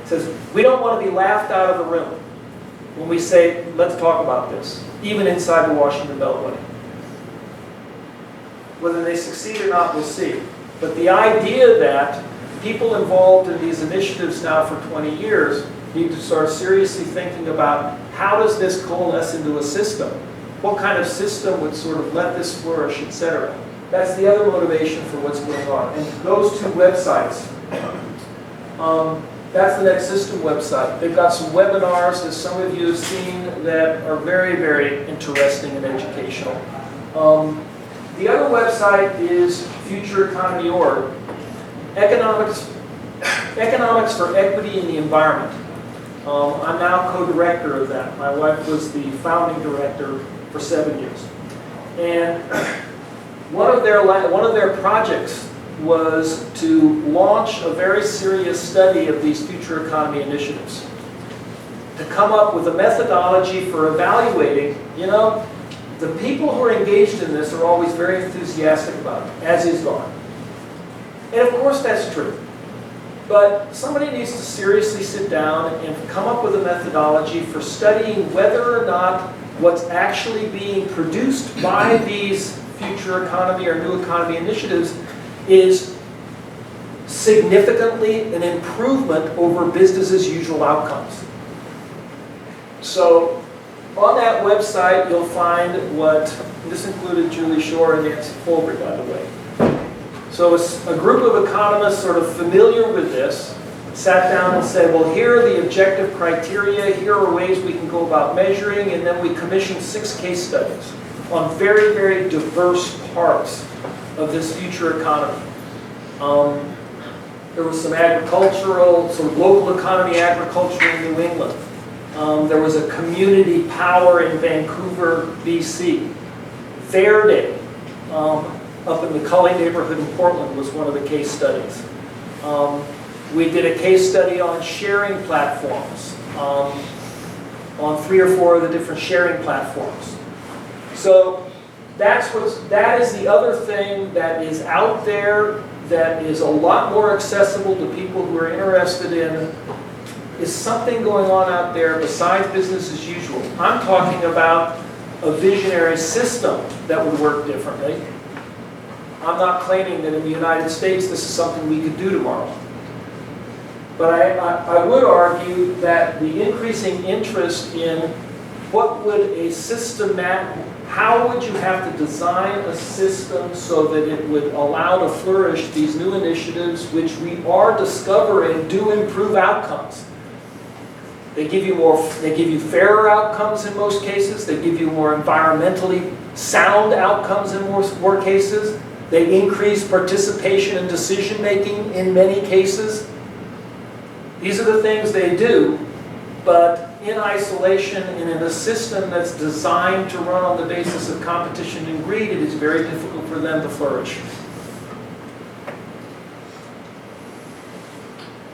It says, we don't want to be laughed out of the room when we say, let's talk about this, even inside the Washington Beltway. Whether they succeed or not, we'll see. But the idea that people involved in these initiatives now for 20 years need to start seriously thinking about how does this coalesce into a system? What kind of system would sort of let this flourish, etc. That's the other motivation for what's going on. And those two websites, that's the Next System website. They've got some webinars that some of you have seen that are very, very interesting and educational. The other website is Future Economy Org. Economics for Equity in the Environment. I'm now co-director of that. My wife was the founding director for 7 years. And one of their projects was to launch a very serious study of these future economy initiatives. To come up with a methodology for evaluating, the people who are engaged in this are always very enthusiastic about it, as is Gar. And of course that's true. But somebody needs to seriously sit down and come up with a methodology for studying whether or not what's actually being produced by these future economy or new economy initiatives is significantly an improvement over business as usual outcomes. So on that website you'll find this included Julie Shore and Nancy Folger, by the way. So it's a group of economists sort of familiar with this sat down and said, well, here are the objective criteria, here are ways we can go about measuring, and then we commissioned 6 case studies on very, very diverse parts of this future economy. There was some agricultural, sort of local economy agriculture in New England. There was a community power in Vancouver, BC. Fair Day, up in the Cully neighborhood in Portland, was one of the case studies. We did a case study on sharing platforms, on 3 or 4 of the different sharing platforms. So that is the other thing that is out there that is a lot more accessible to people who are interested in, is something going on out there besides business as usual. I'm talking about a visionary system that would work differently. I'm not claiming that in the United States this is something we could do tomorrow. But I would argue that the increasing interest in what would a systematic, how would you have to design a system so that it would allow to flourish these new initiatives, which we are discovering do improve outcomes. They give you fairer outcomes in most cases. They give you more environmentally sound outcomes in more cases. They increase participation and decision making in many cases. These are the things they do, but in isolation and in a system that's designed to run on the basis of competition and greed, it is very difficult for them to flourish.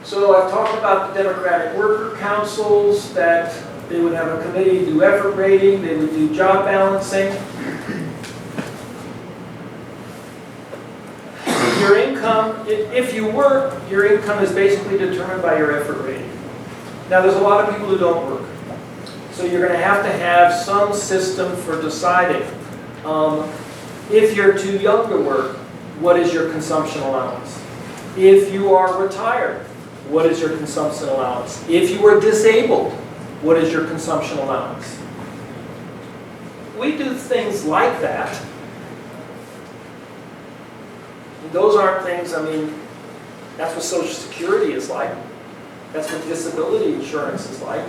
So I've talked about the Democratic Worker Councils, that they would have a committee to do effort rating, they would do job balancing. Your income, if you work, your income is basically determined by your effort rating. Now there's a lot of people who don't work. So you're going to have some system for deciding. If you're too young to work, what is your consumption allowance? If you are retired, what is your consumption allowance? If you are disabled, what is your consumption allowance? We do things like that. And those aren't things, I mean, that's what Social Security is like. That's what disability insurance is like.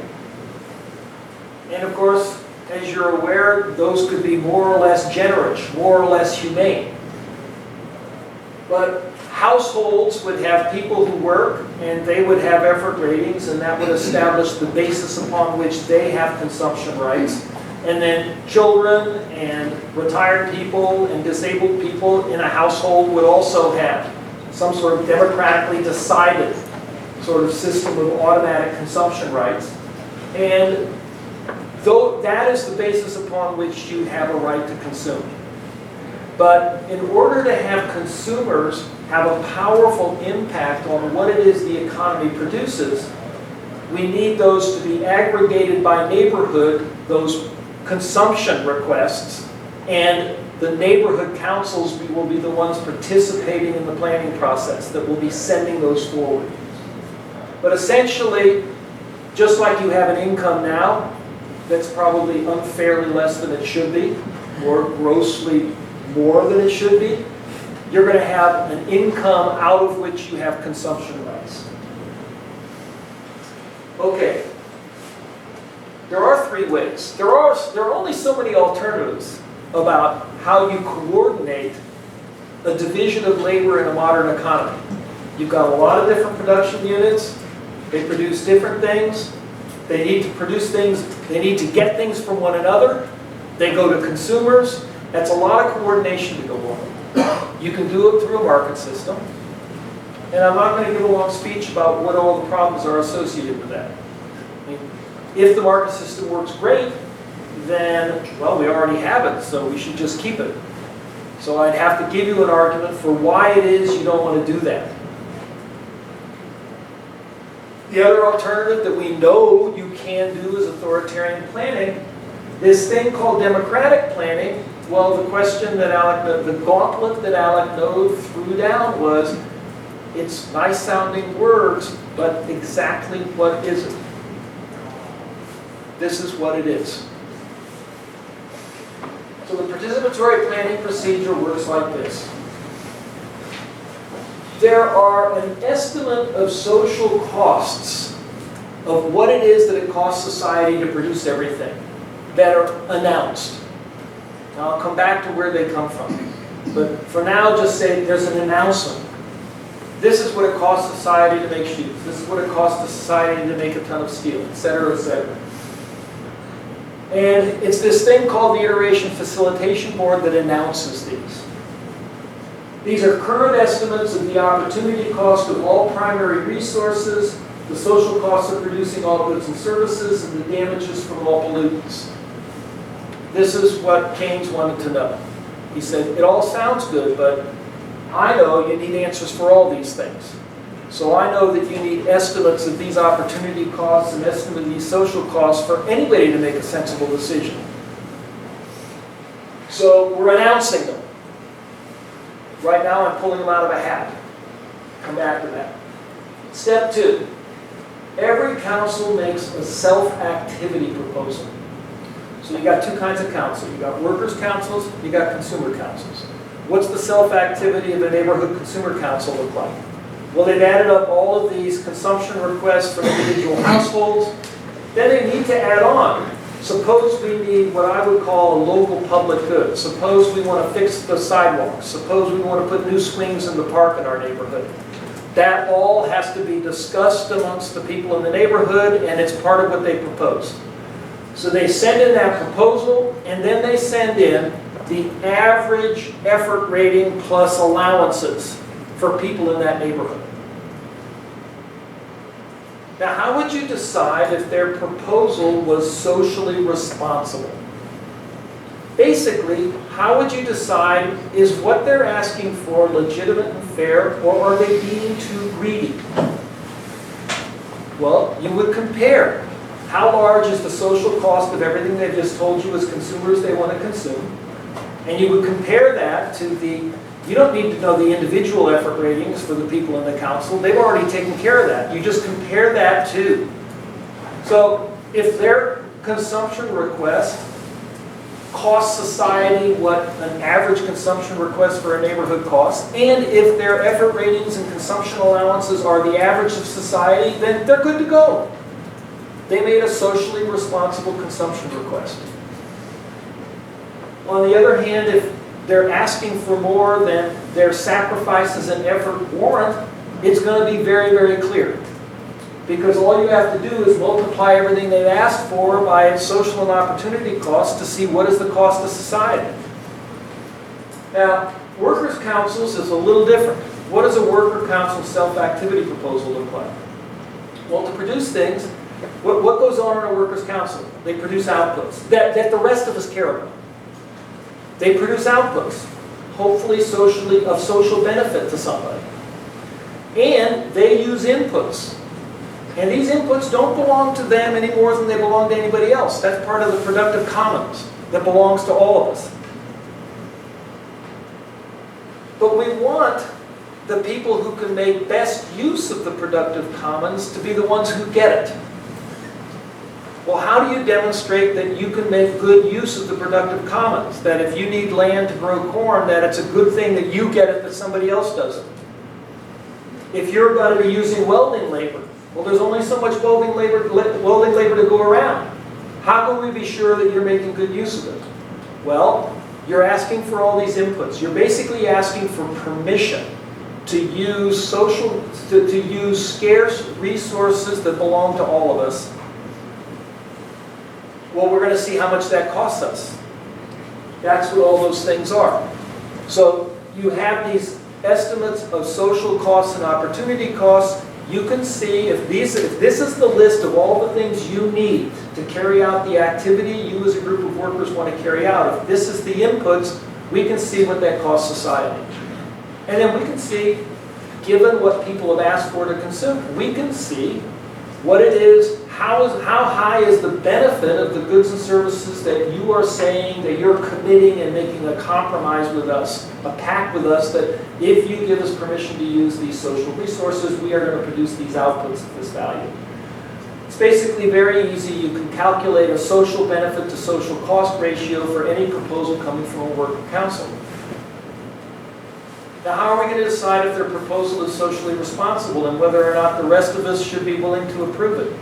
And of course, as you're aware, those could be more or less generous, more or less humane. But households would have people who work, and they would have effort ratings, and that would establish the basis upon which they have consumption rights. And then children and retired people and disabled people in a household would also have some sort of democratically decided sort of system of automatic consumption rights. And though that is the basis upon which you have a right to consume. But in order to have consumers have a powerful impact on what it is the economy produces, we need those to be aggregated by neighborhood, those consumption requests, and the neighborhood councils will be the ones participating in the planning process that will be sending those forward. But essentially, just like you have an income now that's probably unfairly less than it should be, or grossly more than it should be, you're going to have an income out of which you have consumption rights. Okay. There are 3 ways. There are only so many alternatives about how you coordinate a division of labor in a modern economy. You've got a lot of different production units. They produce different things. They need to produce things. They need to get things from one another. They go to consumers. That's a lot of coordination to go on. You can do it through a market system. And I'm not going to give a long speech about what all the problems are associated with that. I mean, if the market system works great, then, well, we already have it, so we should just keep it. So I'd have to give you an argument for why it is you don't want to do that. The other alternative that we know you can do is authoritarian planning. This thing called democratic planning, well, the question that the gauntlet that Alec Node threw down was, it's nice sounding words, but exactly what is it? This is what it is. So the participatory planning procedure works like this. there are an estimate of social costs of what it is that it costs society to produce everything that are announced. Now, I'll come back to where they come from. But for now, just say there's an announcement. This is what it costs society to make shoes. This is what it costs society to make a ton of steel, et cetera, et cetera. And it's this thing called the Iteration Facilitation Board that announces these. These are current estimates of the opportunity cost of all primary resources, the social costs of producing all goods and services, and the damages from all pollutants. This is what Keynes wanted to know. He said, it all sounds good, but I know you need answers for all these things. So I know that you need estimates of these opportunity costs and estimates of these social costs for anybody to make a sensible decision. So we're announcing them. Right now I'm pulling them out of a hat. Come back to that. Step 2. Every council makes a self-activity proposal. So you got two kinds of council. You got workers' councils, you got consumer councils. What's the self-activity of a neighborhood consumer council look like? Well, they've added up all of these consumption requests from individual households. Then they need to add on. Suppose we need what I would call a local public good. Suppose we want to fix the sidewalks. Suppose we want to put new swings in the park in our neighborhood. That all has to be discussed amongst the people in the neighborhood, and it's part of what they propose. So they send in that proposal, and then they send in the average effort rating plus allowances for people in that neighborhood. Now, how would you decide if their proposal was socially responsible? Basically, how would you decide, is what they're asking for legitimate and fair, or are they being too greedy? Well, you would compare. How large is the social cost of everything they've just told you as consumers they want to consume? And you would compare that to the, you don't need to know the individual effort ratings for the people in the council. They've already taken care of that. You just compare that to. So if their consumption request costs society what an average consumption request for a neighborhood costs, and if their effort ratings and consumption allowances are the average of society, then they're good to go. They made a socially responsible consumption request. On the other hand, if they're asking for more than their sacrifices and effort warrant, it's going to be very, very clear. Because all you have to do is multiply everything they've asked for by its social and opportunity costs to see what is the cost to society. Now, workers' councils is a little different. What does a worker council self-activity proposal look like? Well, to produce things, what goes on in a workers' council? They produce outputs that the rest of us care about. They produce outputs, hopefully of social benefit to somebody. And they use inputs. And these inputs don't belong to them any more than they belong to anybody else. That's part of the productive commons that belongs to all of us. But we want the people who can make best use of the productive commons to be the ones who get it. Well, how do you demonstrate that you can make good use of the productive commons? That if you need land to grow corn, that it's a good thing that you get it, that somebody else doesn't. If you're going to be using welding labor, well, there's only so much welding labor to go around. How can we be sure that you're making good use of it? Well, you're asking for all these inputs. You're basically asking for permission to use to use scarce resources that belong to all of us. Well, we're going to see how much that costs us. That's what all those things are. So you have these estimates of social costs and opportunity costs. You can see if this is the list of all the things you need to carry out the activity you as a group of workers want to carry out. If this is the inputs, we can see what that costs society. And then we can see, given what people have asked for to consume, we can see what it is, how high is the benefit of the goods and services that you are saying that you're committing and making a compromise with us, a pact with us that if you give us permission to use these social resources, we are going to produce these outputs of this value. It's basically very easy. You can calculate a social benefit to social cost ratio for any proposal coming from a worker council. Now, how are we going to decide if their proposal is socially responsible and whether or not the rest of us should be willing to approve it?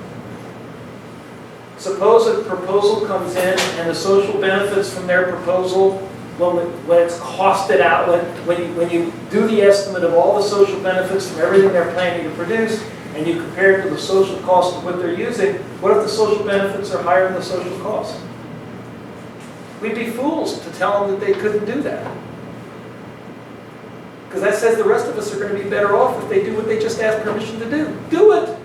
Suppose a proposal comes in and the social benefits from their proposal, when it's costed out, when you do the estimate of all the social benefits from everything they're planning to produce, and you compare it to the social cost of what they're using, what if the social benefits are higher than the social cost? We'd be fools to tell them that they couldn't do that. Because that says the rest of us are going to be better off if they do what they just asked permission to do. Do it!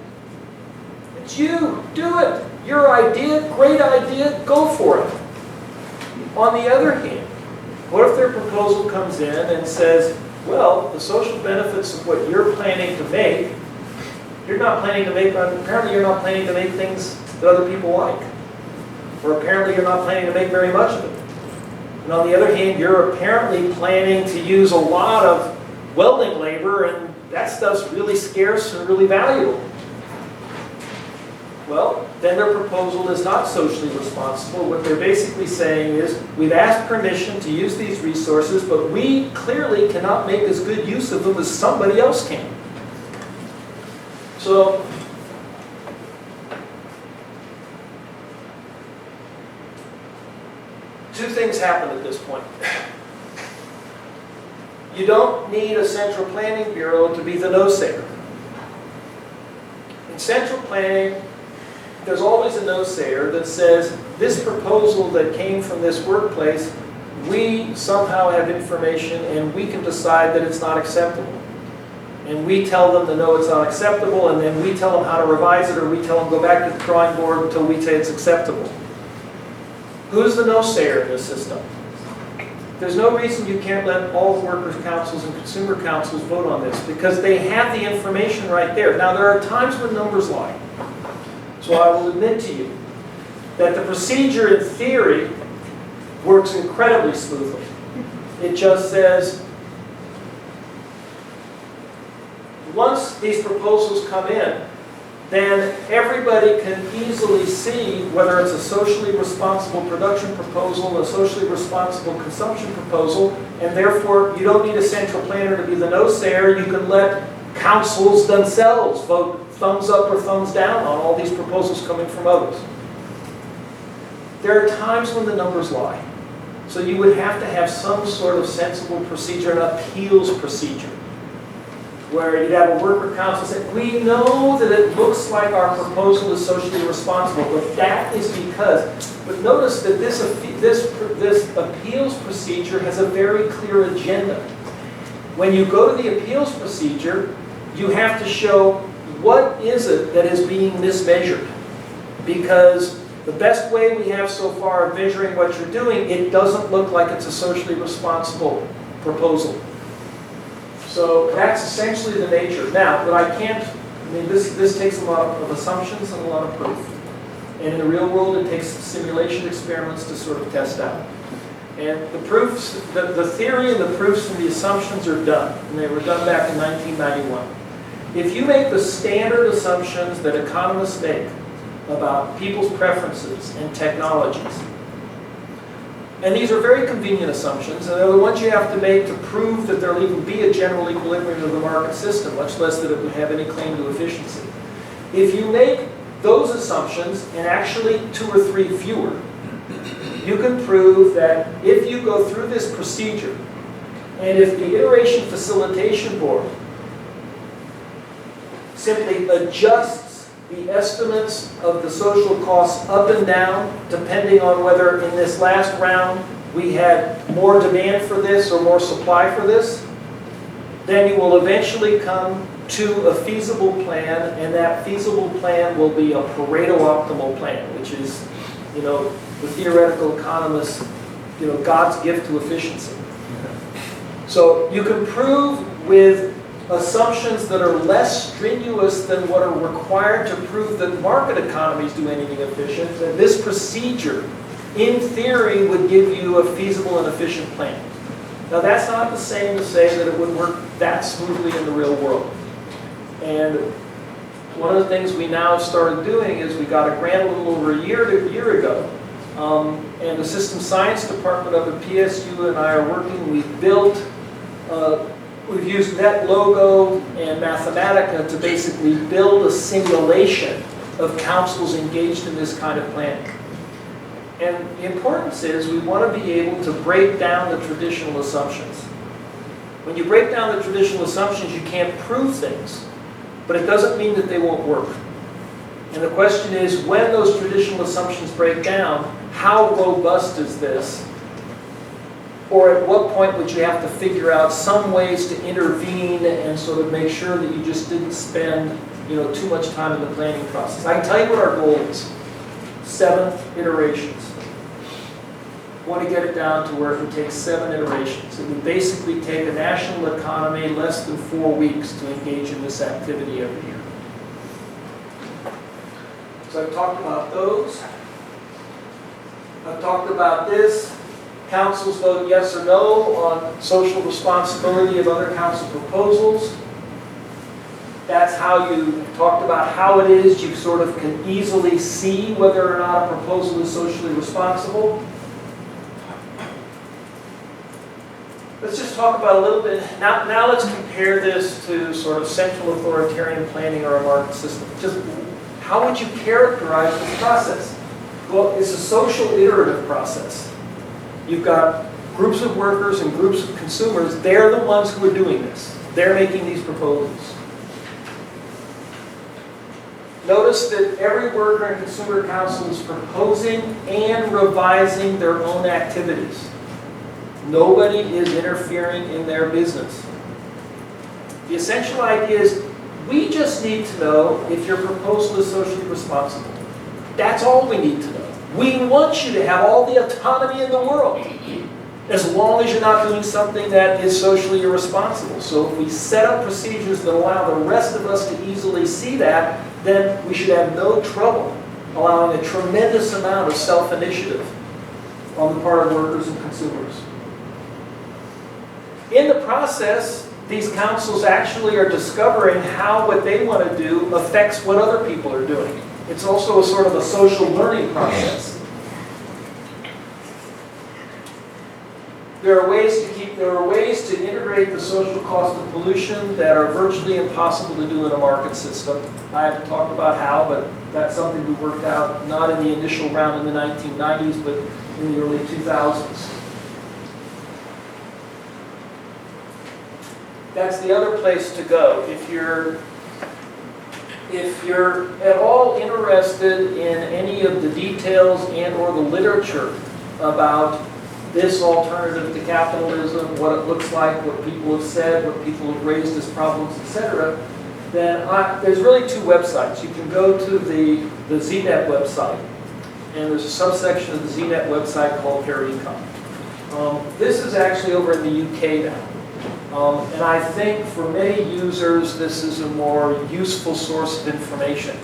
It's you! Do it! Your idea, great idea, go for it. On the other hand, what if their proposal comes in and says, well, the social benefits of what you're planning to make, apparently you're not planning to make things that other people like. Or apparently you're not planning to make very much of it. And on the other hand, you're apparently planning to use a lot of welding labor, and that stuff's really scarce and really valuable. Well, then their proposal is not socially responsible. What they're basically saying is, we've asked permission to use these resources, but we clearly cannot make as good use of them as somebody else can. So, two things happen at this point. You don't need a central planning bureau to be the no-sayer. In central planning, there's always a no-sayer that says, this proposal that came from this workplace, we somehow have information and we can decide that it's not acceptable. And we tell them to know it's not acceptable, and then we tell them how to revise it, or we tell them go back to the drawing board until we say it's acceptable. Who's the no-sayer in this system? There's no reason you can't let all the workers' councils and consumer councils vote on this, because they have the information right there. Now, there are times when numbers lie. So I will admit to you that the procedure in theory works incredibly smoothly. It just says, once these proposals come in, then everybody can easily see whether it's a socially responsible production proposal, a socially responsible consumption proposal, and therefore you don't need a central planner to be the no-sayer. You can let councils themselves vote thumbs up or thumbs down on all these proposals coming from others. There are times when the numbers lie. So you would have to have some sort of sensible procedure, an appeals procedure, where you'd have a worker council say, we know that it looks like our proposal is socially responsible, but that is because, but notice that this appeals procedure has a very clear agenda. When you go to the appeals procedure, you have to show what is it that is being mismeasured. Because the best way we have so far of measuring what you're doing, it doesn't look like it's a socially responsible proposal. So that's essentially the nature. Now, but this takes a lot of assumptions and a lot of proof. And in the real world, it takes simulation experiments to sort of test out. And the proofs, the theory and the proofs and the assumptions are done. And they were done back in 1991. If you make the standard assumptions that economists make about people's preferences and technologies, and these are very convenient assumptions, and they're the ones you have to make to prove that there'll even be a general equilibrium of the market system, much less that it would have any claim to efficiency. If you make those assumptions, and actually 2 or 3 fewer, you can prove that if you go through this procedure, and if the iteration facilitation board simply adjusts the estimates of the social costs up and down, depending on whether in this last round we had more demand for this or more supply for this, then you will eventually come to a feasible plan, and that feasible plan will be a Pareto optimal plan, which is, the theoretical economists, God's gift to efficiency. So you can prove with assumptions that are less strenuous than what are required to prove that market economies do anything efficient, and this procedure, in theory, would give you a feasible and efficient plan. Now, that's not the same to say that it would work that smoothly in the real world. And one of the things we now started doing is we got a grant a little over a year ago, and the System Science Department up at PSU and I are working. We built We've used NetLogo and Mathematica to basically build a simulation of councils engaged in this kind of planning. And the importance is we want to be able to break down the traditional assumptions. When you break down the traditional assumptions, you can't prove things, but it doesn't mean that they won't work. And the question is, when those traditional assumptions break down, how robust is this? Or at what point would you have to figure out some ways to intervene and sort of make sure that you just didn't spend, too much time in the planning process? I can tell you what our goal is. 7 iterations. We want to get it down to where it would take 7 iterations. It would basically take a national economy less than 4 weeks to engage in this activity every year. So I've talked about those. I've talked about this. Councils vote yes or no on social responsibility of other council proposals. That's how you talked about how it is you sort of can easily see whether or not a proposal is socially responsible. Let's just talk about a little bit, now let's compare this to sort of central authoritarian planning or a market system. Just how would you characterize this process? Well, it's a social iterative process. You've got groups of workers and groups of consumers. They're the ones who are doing this. They're making these proposals. Notice that every worker and consumer council is proposing and revising their own activities. Nobody is interfering in their business. The essential idea is we just need to know if your proposal is socially responsible. That's all we need to know. We want you to have all the autonomy in the world, as long as you're not doing something that is socially irresponsible. So if we set up procedures that allow the rest of us to easily see that, then we should have no trouble allowing a tremendous amount of self-initiative on the part of workers and consumers. In the process, these councils actually are discovering how what they want to do affects what other people are doing. It's also a sort of a social learning process. There are ways to integrate the social cost of pollution that are virtually impossible to do in a market system. I haven't talked about how, but that's something we worked out not in the initial round in the 1990s, but in the early 2000s. That's the other place to go. If you're at all interested in any of the details and or the literature about this alternative to capitalism, what it looks like, what people have said, what people have raised as problems, etc., then there's really 2 websites. You can go to the ZNet website, and there's a subsection of the ZNet website called parecon. This is actually over in the UK now. And I think for many users, this is a more useful source of information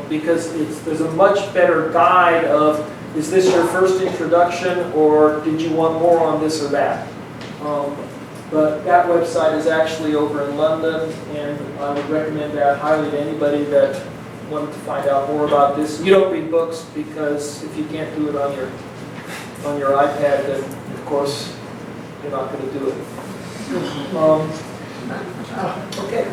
because there's a much better guide of, is this your first introduction or did you want more on this or that? But that website is actually over in London, and I would recommend that highly to anybody that wanted to find out more about this. You don't read books because if you can't do it on your iPad, then of course you're not going to do it. Okay.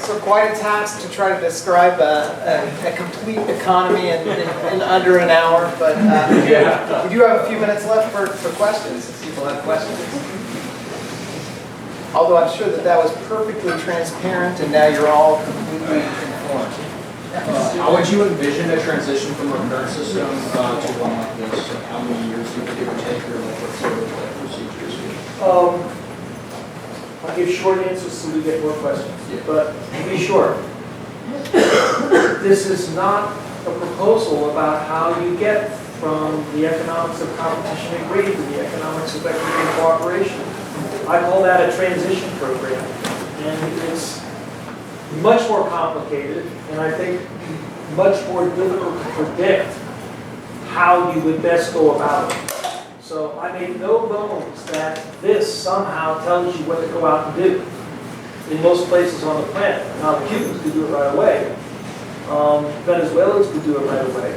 So quite a task to try to describe a complete economy in under an hour, but we do have a few minutes left for questions, if people have questions. Although I'm sure that was perfectly transparent, and now you're all completely informed. How would you envision a transition from a current system to one like this? How many years do you think it would take, or what sort of procedures? I'll give short answers so we get more questions. Yeah. But to be short, this is not a proposal about how you get from the economics of competition and greed to the economics of equity and cooperation. I call that a transition program. And it's much more complicated, and I think much more difficult to predict how you would best go about it. So I make no bones that this somehow tells you what to go out and do. in most places on the planet. Now, the Cubans could do it right away. Venezuelans could do it right away.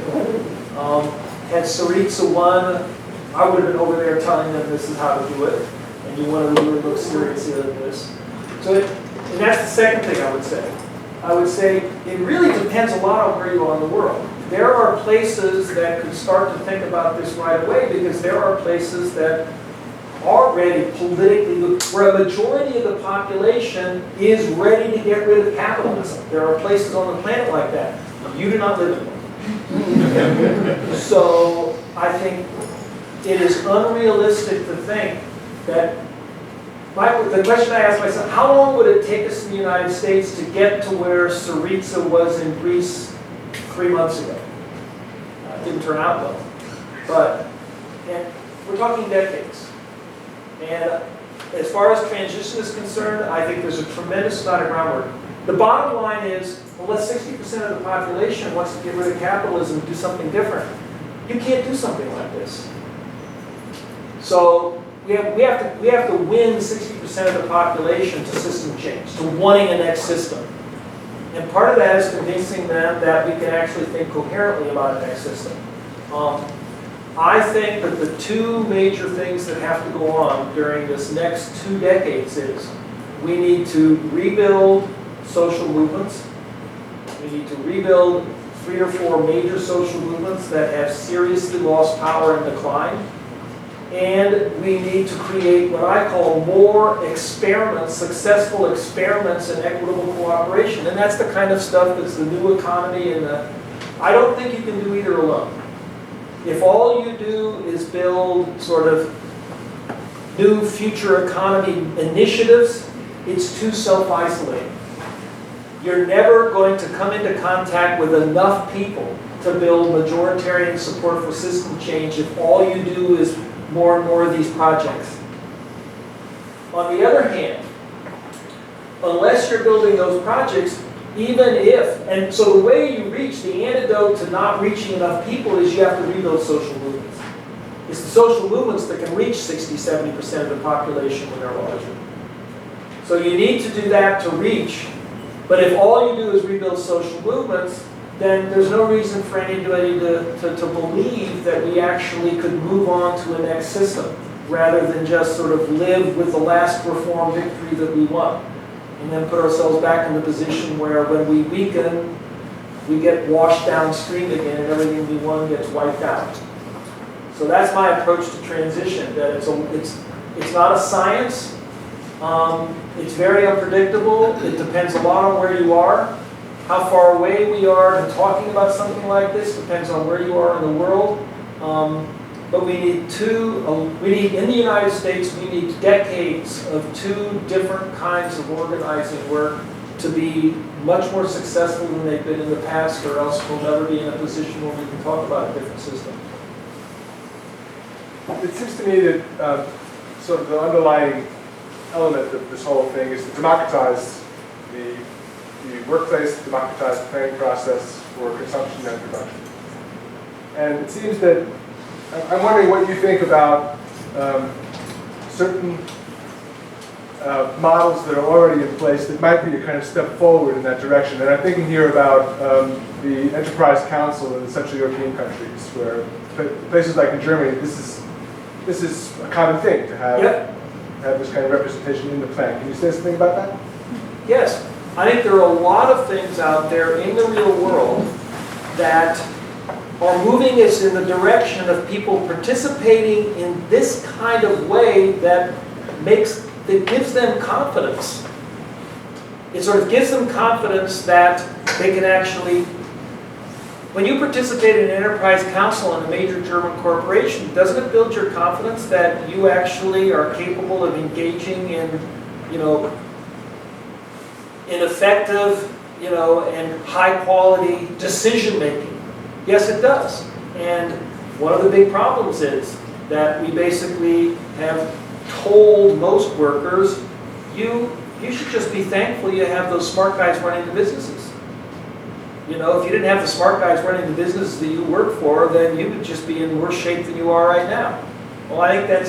Had Syriza won, I would have been over there telling them this is how to do it, and you want to really look seriously at this. So, and that's the second thing I would say. I would say it really depends a lot on where you are in the world. There are places that could start to think about this right away because there are places that are ready politically, where a majority of the population is ready to get rid of capitalism. There are places on the planet like that. You do not live in one. So I think it is unrealistic to think that, the question I asked myself, how long would it take us in the United States to get to where Syriza was in Greece 3 months ago? It didn't turn out well. But, and we're talking decades. And as far as transition is concerned, I think there's a tremendous amount of groundwork. The bottom line is, unless 60% of the population wants to get rid of capitalism and do something different, you can't do something like this. So we have to win 60% of the population to system change, to wanting a next system. And part of that is convincing them that we can actually think coherently about a next system. I think that the two major things that have to go on during this next 2 decades is we need to rebuild social movements. We need to rebuild 3 or 4 major social movements that have seriously lost power and decline. And we need to create what I call more experiments, successful experiments in equitable cooperation. And that's the kind of stuff that's the new economy and I don't think you can do either alone. If all you do is build sort of new future economy initiatives, it's too self-isolating. You're never going to come into contact with enough people to build majoritarian support for system change if all you do is more and more of these projects. On the other hand, unless you're building those projects, even if, and so the way you reach, the antidote to not reaching enough people is you have to rebuild social movements. It's the social movements that can reach 60, 70% of the population when they're larger. So you need to do that to reach, but if all you do is rebuild social movements, then there's no reason for anybody to believe that we actually could move on to a next system, rather than just sort of live with the last reform victory that we won, and then put ourselves back in the position where when we weaken, we get washed downstream again and everything we won gets wiped out. So that's my approach to transition, that it's not a science, it's very unpredictable, it depends a lot on where you are. How far away we are in talking about something like this depends on where you are in the world. But we need in the United States, we need decades of 2 different kinds of organizing work to be much more successful than they've been in the past, or else we'll never be in a position where we can talk about a different system. It seems to me that sort of the underlying element of this whole thing is to democratize the workplace, democratize the planning process for consumption and production. And it seems that, I'm wondering what you think about certain models that are already in place that might be a kind of step forward in that direction. And I'm thinking here about the Enterprise Council in the Central European countries, where places like in Germany, this is a common thing to have, have this kind of representation in the plan. Can you say something about that? Yes. I think there are a lot of things out there in the real world that are moving us in the direction of people participating in this kind of way that gives them confidence. It sort of gives them confidence that they can actually, when you participate in an enterprise council in a major German corporation, doesn't it build your confidence that you actually are capable of engaging in, in effective, and high quality decision making? Yes, it does. And one of the big problems is that we basically have told most workers, you should just be thankful you have those smart guys running the businesses. If you didn't have the smart guys running the businesses that you work for, then you would just be in worse shape than you are right now. Well, I think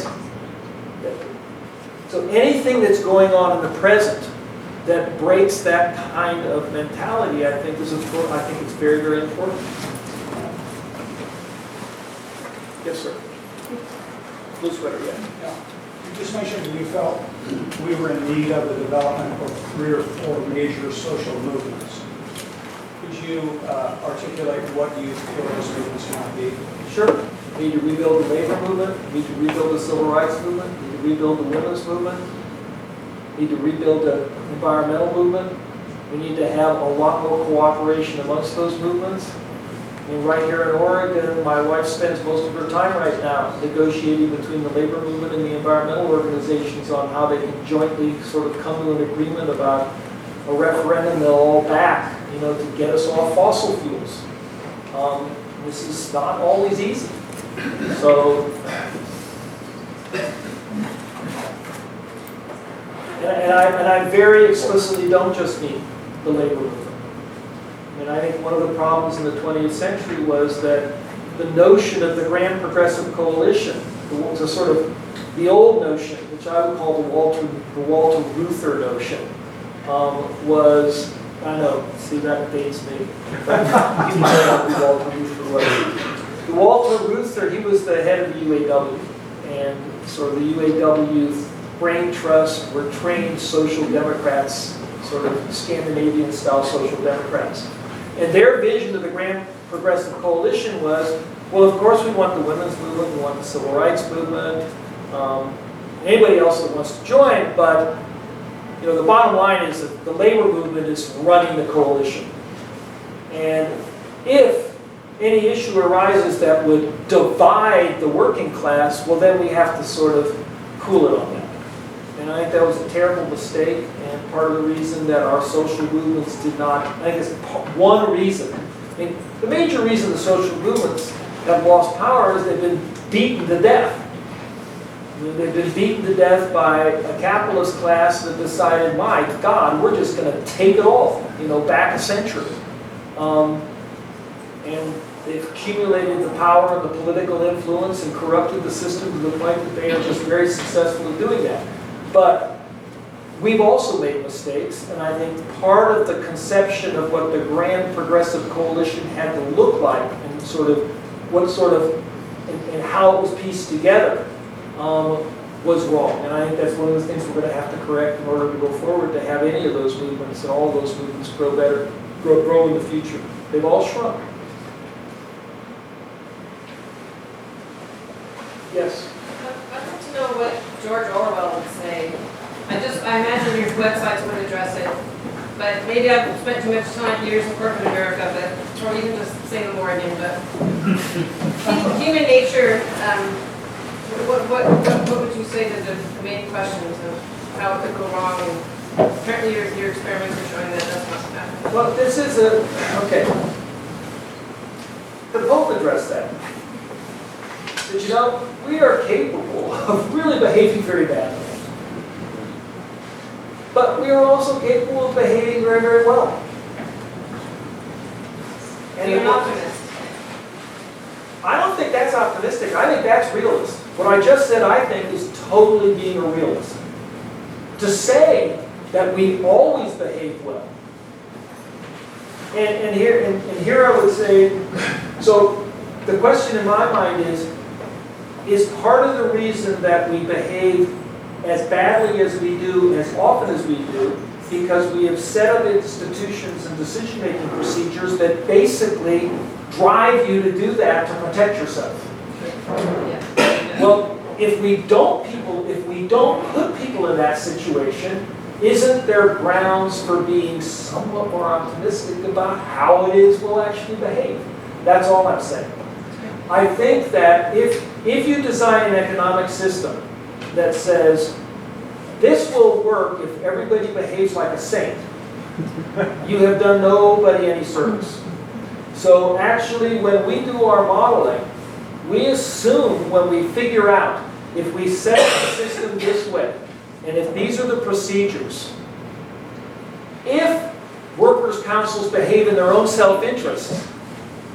so anything that's going on in the present that breaks that kind of mentality, I think is important. I think it's very, very important. Yes, sir. Blue sweater, yeah. Yeah. You just mentioned you felt we were in need of the development of 3 or 4 major social movements. Could you articulate what you feel those movements might be? Sure. We need to rebuild the labor movement. We need to rebuild the civil rights movement. We need to rebuild the women's movement. We need to rebuild the environmental movement. We need to have a lot more cooperation amongst those movements. I mean, right here in Oregon, my wife spends most of her time right now negotiating between the labor movement and the environmental organizations on how they can jointly sort of come to an agreement about a referendum they'll all back, you know, to get us off fossil fuels. This is not always easy. So, and I very explicitly don't just mean the labor movement. I mean, I think one of the problems in the 20th century was that the notion of the Grand Progressive Coalition, the sort of the old notion, which I would call the Walter Reuther notion, was, I know, see, that dates me. But you might not be Walter Reuther was. The Walter Reuther, he was the head of the UAW, and sort of the UAW brain trust were trained social democrats, sort of Scandinavian-style social democrats. And their vision of the Grand Progressive Coalition was, well, of course we want the women's movement, we want the civil rights movement, anybody else that wants to join, but you know, the bottom line is that the labor movement is running the coalition. And if any issue arises that would divide the working class, well, then we have to sort of cool it on that. And I think that was a terrible mistake, and part of the reason that our social movements did not, I think it's one reason. I mean, the major reason the social movements have lost power is they've been beaten to death. I mean, they've been beaten to death by a capitalist class that decided, my God, we're just going to take it all, you know, back a century. And they've accumulated the power and the political influence and corrupted the system to the point that they are just very successful in doing that. But we've also made mistakes, and I think part of the conception of what the Grand Progressive Coalition had to look like and sort of what sort of, and how it was pieced together was wrong. And I think that's one of the things we're going to have to correct in order to go forward, to have any of those movements and all of those movements grow better, grow in the future. They've all shrunk. Yes? I'd like to know what George Orwell would say. I imagine your websites would address it, but maybe I've spent too much years in corporate America, or even just say the Oregon, but human nature, what would you say to the main questions of how it could go wrong? And apparently your experiments are showing that that's not happening. Well, this is okay. The Pope addressed that. That, you know, we are capable of really behaving very badly. But we are also capable of behaving very, very well. And You're an optimist. I don't think that's optimistic. I think that's realist. What I just said, I think, is totally being a realist. To say that we always behave well. And here I would say, so the question in my mind is part of the reason that we behave as badly as we do, as often as we do, because we have set up institutions and decision-making procedures that basically drive you to do that to protect yourself. Yeah. Well, if we don't put people in that situation, isn't there grounds for being somewhat more optimistic about how it is we'll actually behave? That's all I'm saying. I think that if you design an economic system that says, this will work if everybody behaves like a saint, you have done nobody any service. So actually, when we do our modeling, we assume when we figure out, if we set up the system this way, and if these are the procedures, if workers' councils behave in their own self-interest,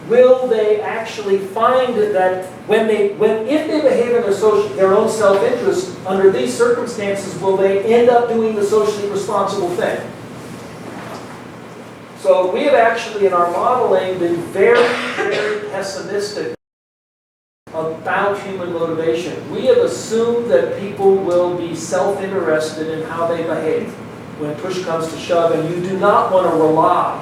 will they actually find that if they behave in their own self-interest, under these circumstances, will they end up doing the socially responsible thing? So we have actually, in our modeling, been very, very pessimistic about human motivation. We have assumed that people will be self-interested in how they behave when push comes to shove, and you do not want to rely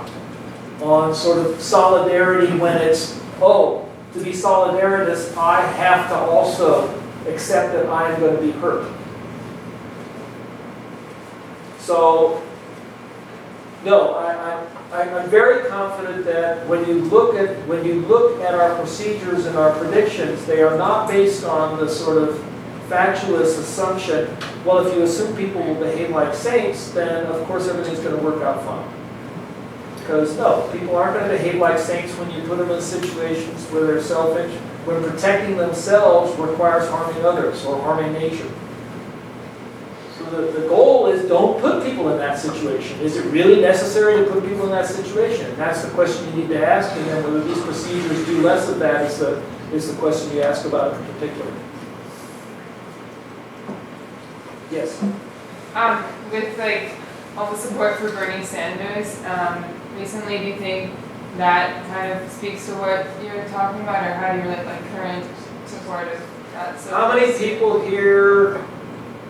on sort of solidarity when it's, oh, to be solidaritous, I have to also accept that I am going to be hurt. So, no, I'm very confident that when you look at our procedures and our predictions, they are not based on the sort of fatuous assumption, well, if you assume people will behave like saints, then of course everything's going to work out fine. Because no, people aren't going to behave like saints when you put them in situations where they're selfish, when protecting themselves requires harming others or harming nature. So the goal is, don't put people in that situation. Is it really necessary to put people in that situation? And that's the question you need to ask, and then whether these procedures do less of that is the question you ask about in particular. Yes? With like all the support for Bernie Sanders, recently, do you think that kind of speaks to what you're talking about, or how your like current support of that? How many people here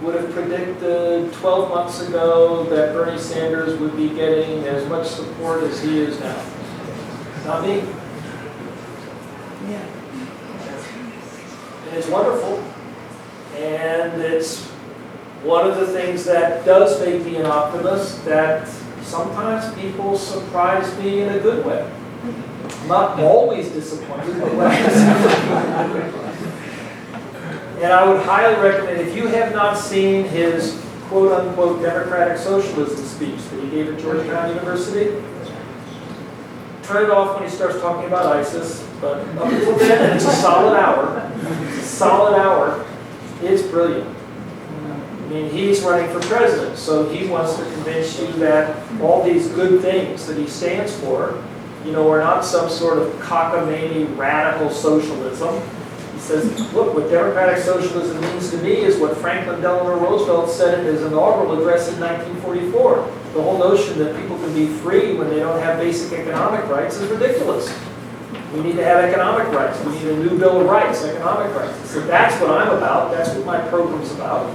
would have predicted 12 months ago that Bernie Sanders would be getting as much support as he is now? Not me. Yeah. And it's wonderful. And it's one of the things that does make me an optimist, that sometimes people surprise me in a good way. I'm not always disappointed, but when I disappoint. And I would highly recommend, if you have not seen his quote-unquote democratic socialism speech that he gave at Georgetown University, turn it off when he starts talking about ISIS, but up until then, and it's a solid hour, it's brilliant. I mean, he's running for president, so he wants to convince you that all these good things that he stands for, you know, are not some sort of cockamamie radical socialism. He says, look, what democratic socialism means to me is what Franklin Delano Roosevelt said in his inaugural address in 1944. The whole notion that people can be free when they don't have basic economic rights is ridiculous. We need to have economic rights. We need a new Bill of Rights, economic rights. So that's what I'm about. That's what my program's about.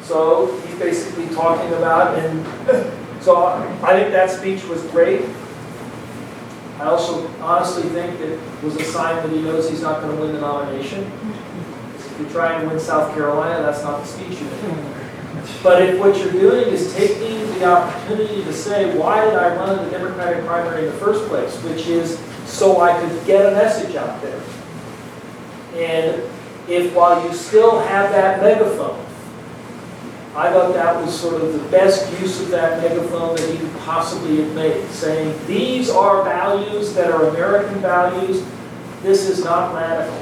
So he's basically talking about, and so I think that speech was great. I also honestly think it was a sign that he knows he's not going to win the nomination. If you're trying to win South Carolina, that's not the speech you make. But if what you're doing is taking the opportunity to say, why did I run the Democratic primary in the first place? Which is so I could get a message out there. And if while you still have that megaphone, I thought that was sort of the best use of that megaphone that he could possibly have made, saying, these are values that are American values. This is not radical.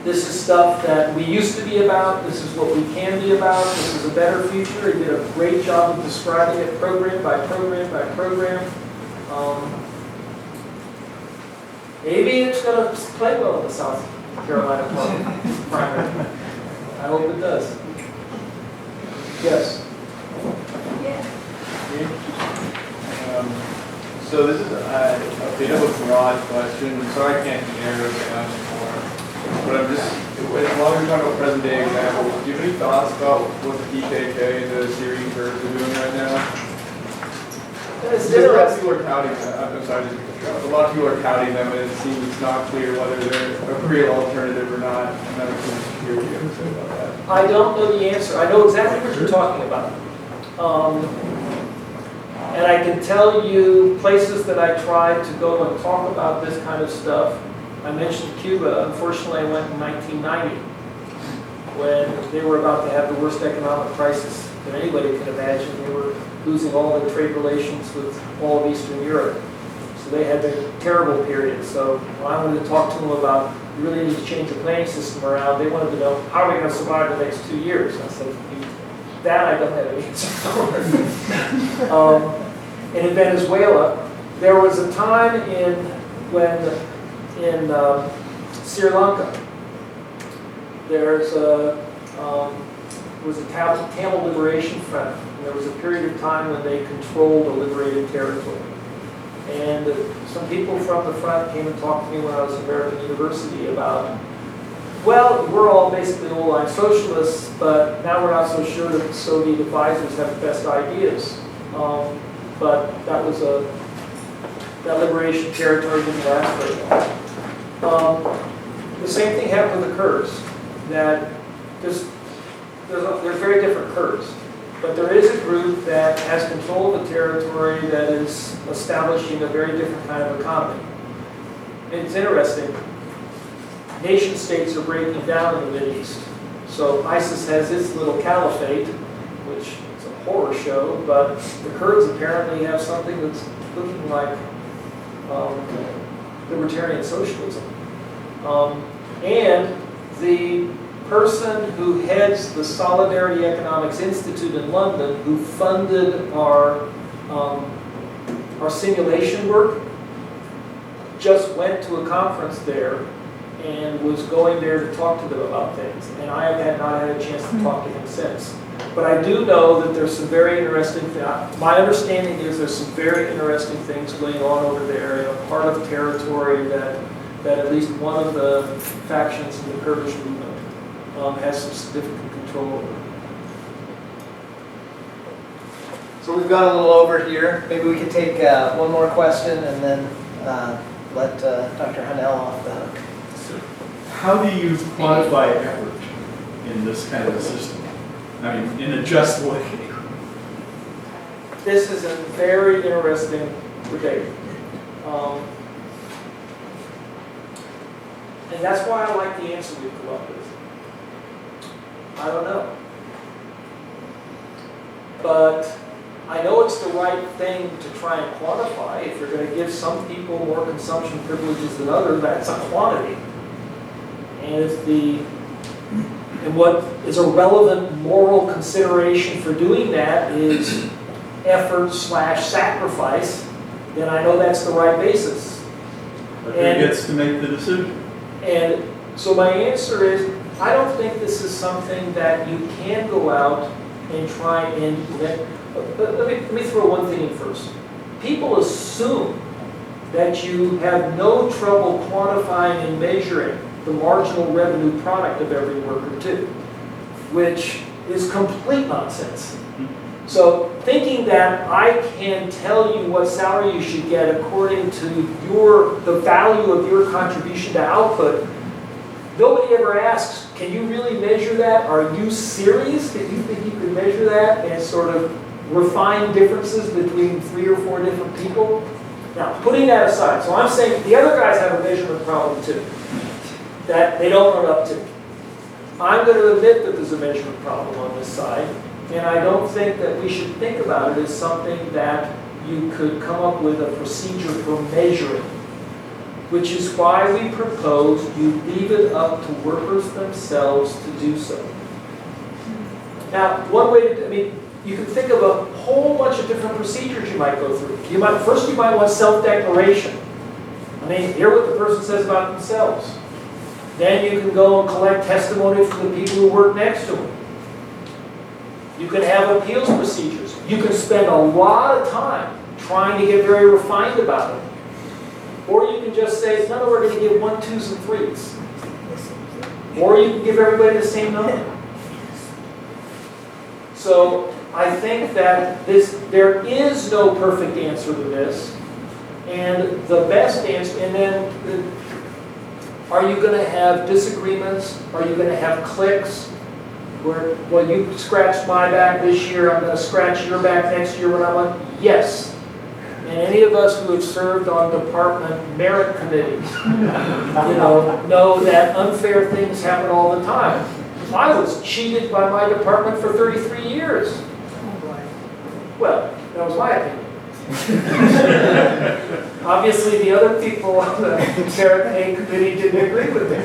This is stuff that we used to be about. This is what we can be about. This is a better future. He did a great job of describing it program by program by program. Maybe it's going to play well in the South Carolina primary. I hope it does. Yes. So this is a bit of a broad question, so I can't narrow it down more. But I'm just, as long as we're talking about present day examples, do you have any thoughts about what the PKK and the Syrian Kurds are doing right now? It's A lot of interesting. people are touting them. I'm sorry, a lot of people are touting them, and it seems not clear whether they're a real alternative or not. And I'm just curious what you have to say about that. I don't know the answer. I know exactly what you're talking about. And I can tell you places that I tried to go and talk about this kind of stuff. I mentioned Cuba. Unfortunately, I went in 1990 when they were about to have the worst economic crisis that anybody can imagine. They were losing all their trade relations with all of Eastern Europe. So they had a terrible period. So when I wanted to talk to them about, you really need to change the planning system around, they wanted to know, how are we going to survive the next 2 years? I said, that I don't have an answer for. And in Venezuela, there was a time when in Sri Lanka, there was a Tamil Liberation Front And there was a period of time when they controlled a liberated territory. And some people from the front came and talked to me when I was at Willamette University about, well, we're all basically old-line socialists, but now we're not so sure that the Soviet advisors have the best ideas. But that liberation territory didn't last very long. The same thing happened with the Kurds. That there's very different Kurds. But there is a group that has control of a territory that is establishing a very different kind of economy. It's interesting. Nation states are breaking down in the Mideast. So ISIS has its little caliphate, which is a horror show, but the Kurds apparently have something that's looking like libertarian socialism. And the person who heads the Solidarity Economics Institute in London, who funded our simulation work, just went to a conference there and was going there to talk to them about things. And I have not had a chance to talk to him since. But I do know that there's some very interesting things. My understanding is there's some very interesting things going on over there in a part of territory that at least one of the factions in the Kurdish movement has some significant control over. So we've gone a little over here. Maybe we could take one more question and then let Dr. Hahnel off the hook. How do you quantify effort in this kind of a system? I mean, in a just way. This is a very interesting debate. And that's why I like the answer we've come up with. I don't know. But I know it's the right thing to try and quantify. If you're going to give some people more consumption privileges than others, that's a quantity. And what is a relevant moral consideration for doing that is effort/sacrifice, then I know that's the right basis. But who gets to make the decision? And so my answer is, I don't think this is something that you can go out and try and let me throw one thing in first. People assume that you have no trouble quantifying and measuring the marginal revenue product of every worker too, which is complete nonsense. So thinking that I can tell you what salary you should get according to the value of your contribution to output, nobody ever asks, can you really measure that? Are you serious that you think you could measure that and sort of refine differences between 3 or 4 different people? Now, putting that aside, so I'm saying the other guys have a measurement problem too, that they don't run up to. I'm going to admit that there's a measurement problem on this side, and I don't think that we should think about it as something that you could come up with a procedure for measuring, which is why we propose you leave it up to workers themselves to do so. Now, one way to, you can think of a whole bunch of different procedures you might go through. First you might want self-declaration. Hear what the person says about themselves. Then you can go and collect testimony from the people who work next to them. You can have appeals procedures. You can spend a lot of time trying to get very refined about it. Or you can just say, no, we're going to give 1s, 2s, and 3s. Or you can give everybody the same number. So I think that there is no perfect answer to this. And the best answer, and then are you going to have disagreements? Are you going to have cliques? Where, well, you scratched my back this year, I'm going to scratch your back next year when I'm on? Yes. And any of us who have served on department merit committees, know that unfair things happen all the time. I was cheated by my department for 33 years. Well, that was my opinion. Obviously, the other people on the merit pay committee didn't agree with me.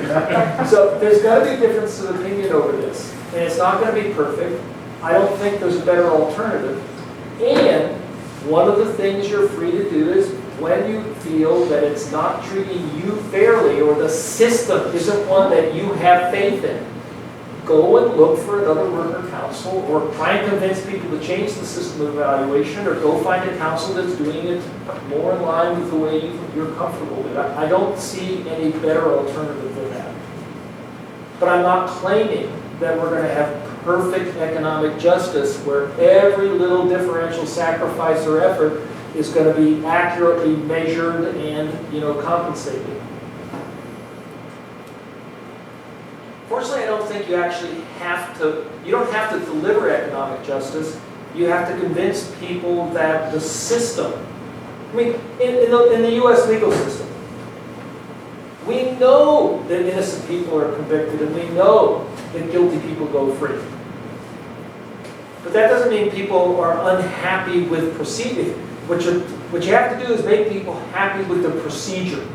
So there's got to be differences of opinion over this. And it's not going to be perfect. I don't think there's a better alternative. And one of the things you're free to do is when you feel that it's not treating you fairly or the system isn't one that you have faith in, go and look for another worker council, or try and convince people to change the system of evaluation, or go find a council that's doing it more in line with the way you're comfortable with. I don't see any better alternative than that. But I'm not claiming that we're going to have perfect economic justice where every little differential sacrifice or effort is going to be accurately measured and, compensated. Fortunately, I don't think you actually you don't have to deliver economic justice. You have to convince people that the system, in the U.S. legal system, we know that innocent people are convicted, and we know that guilty people go free. But that doesn't mean people are unhappy with proceeding. What you have to do is make people happy with the procedure.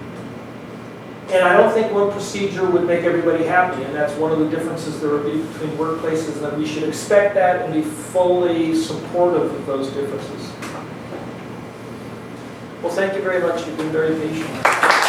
And I don't think one procedure would make everybody happy, and that's one of the differences there would be between workplaces, and that we should expect that and be fully supportive of those differences. Well, thank you very much. You've been very patient.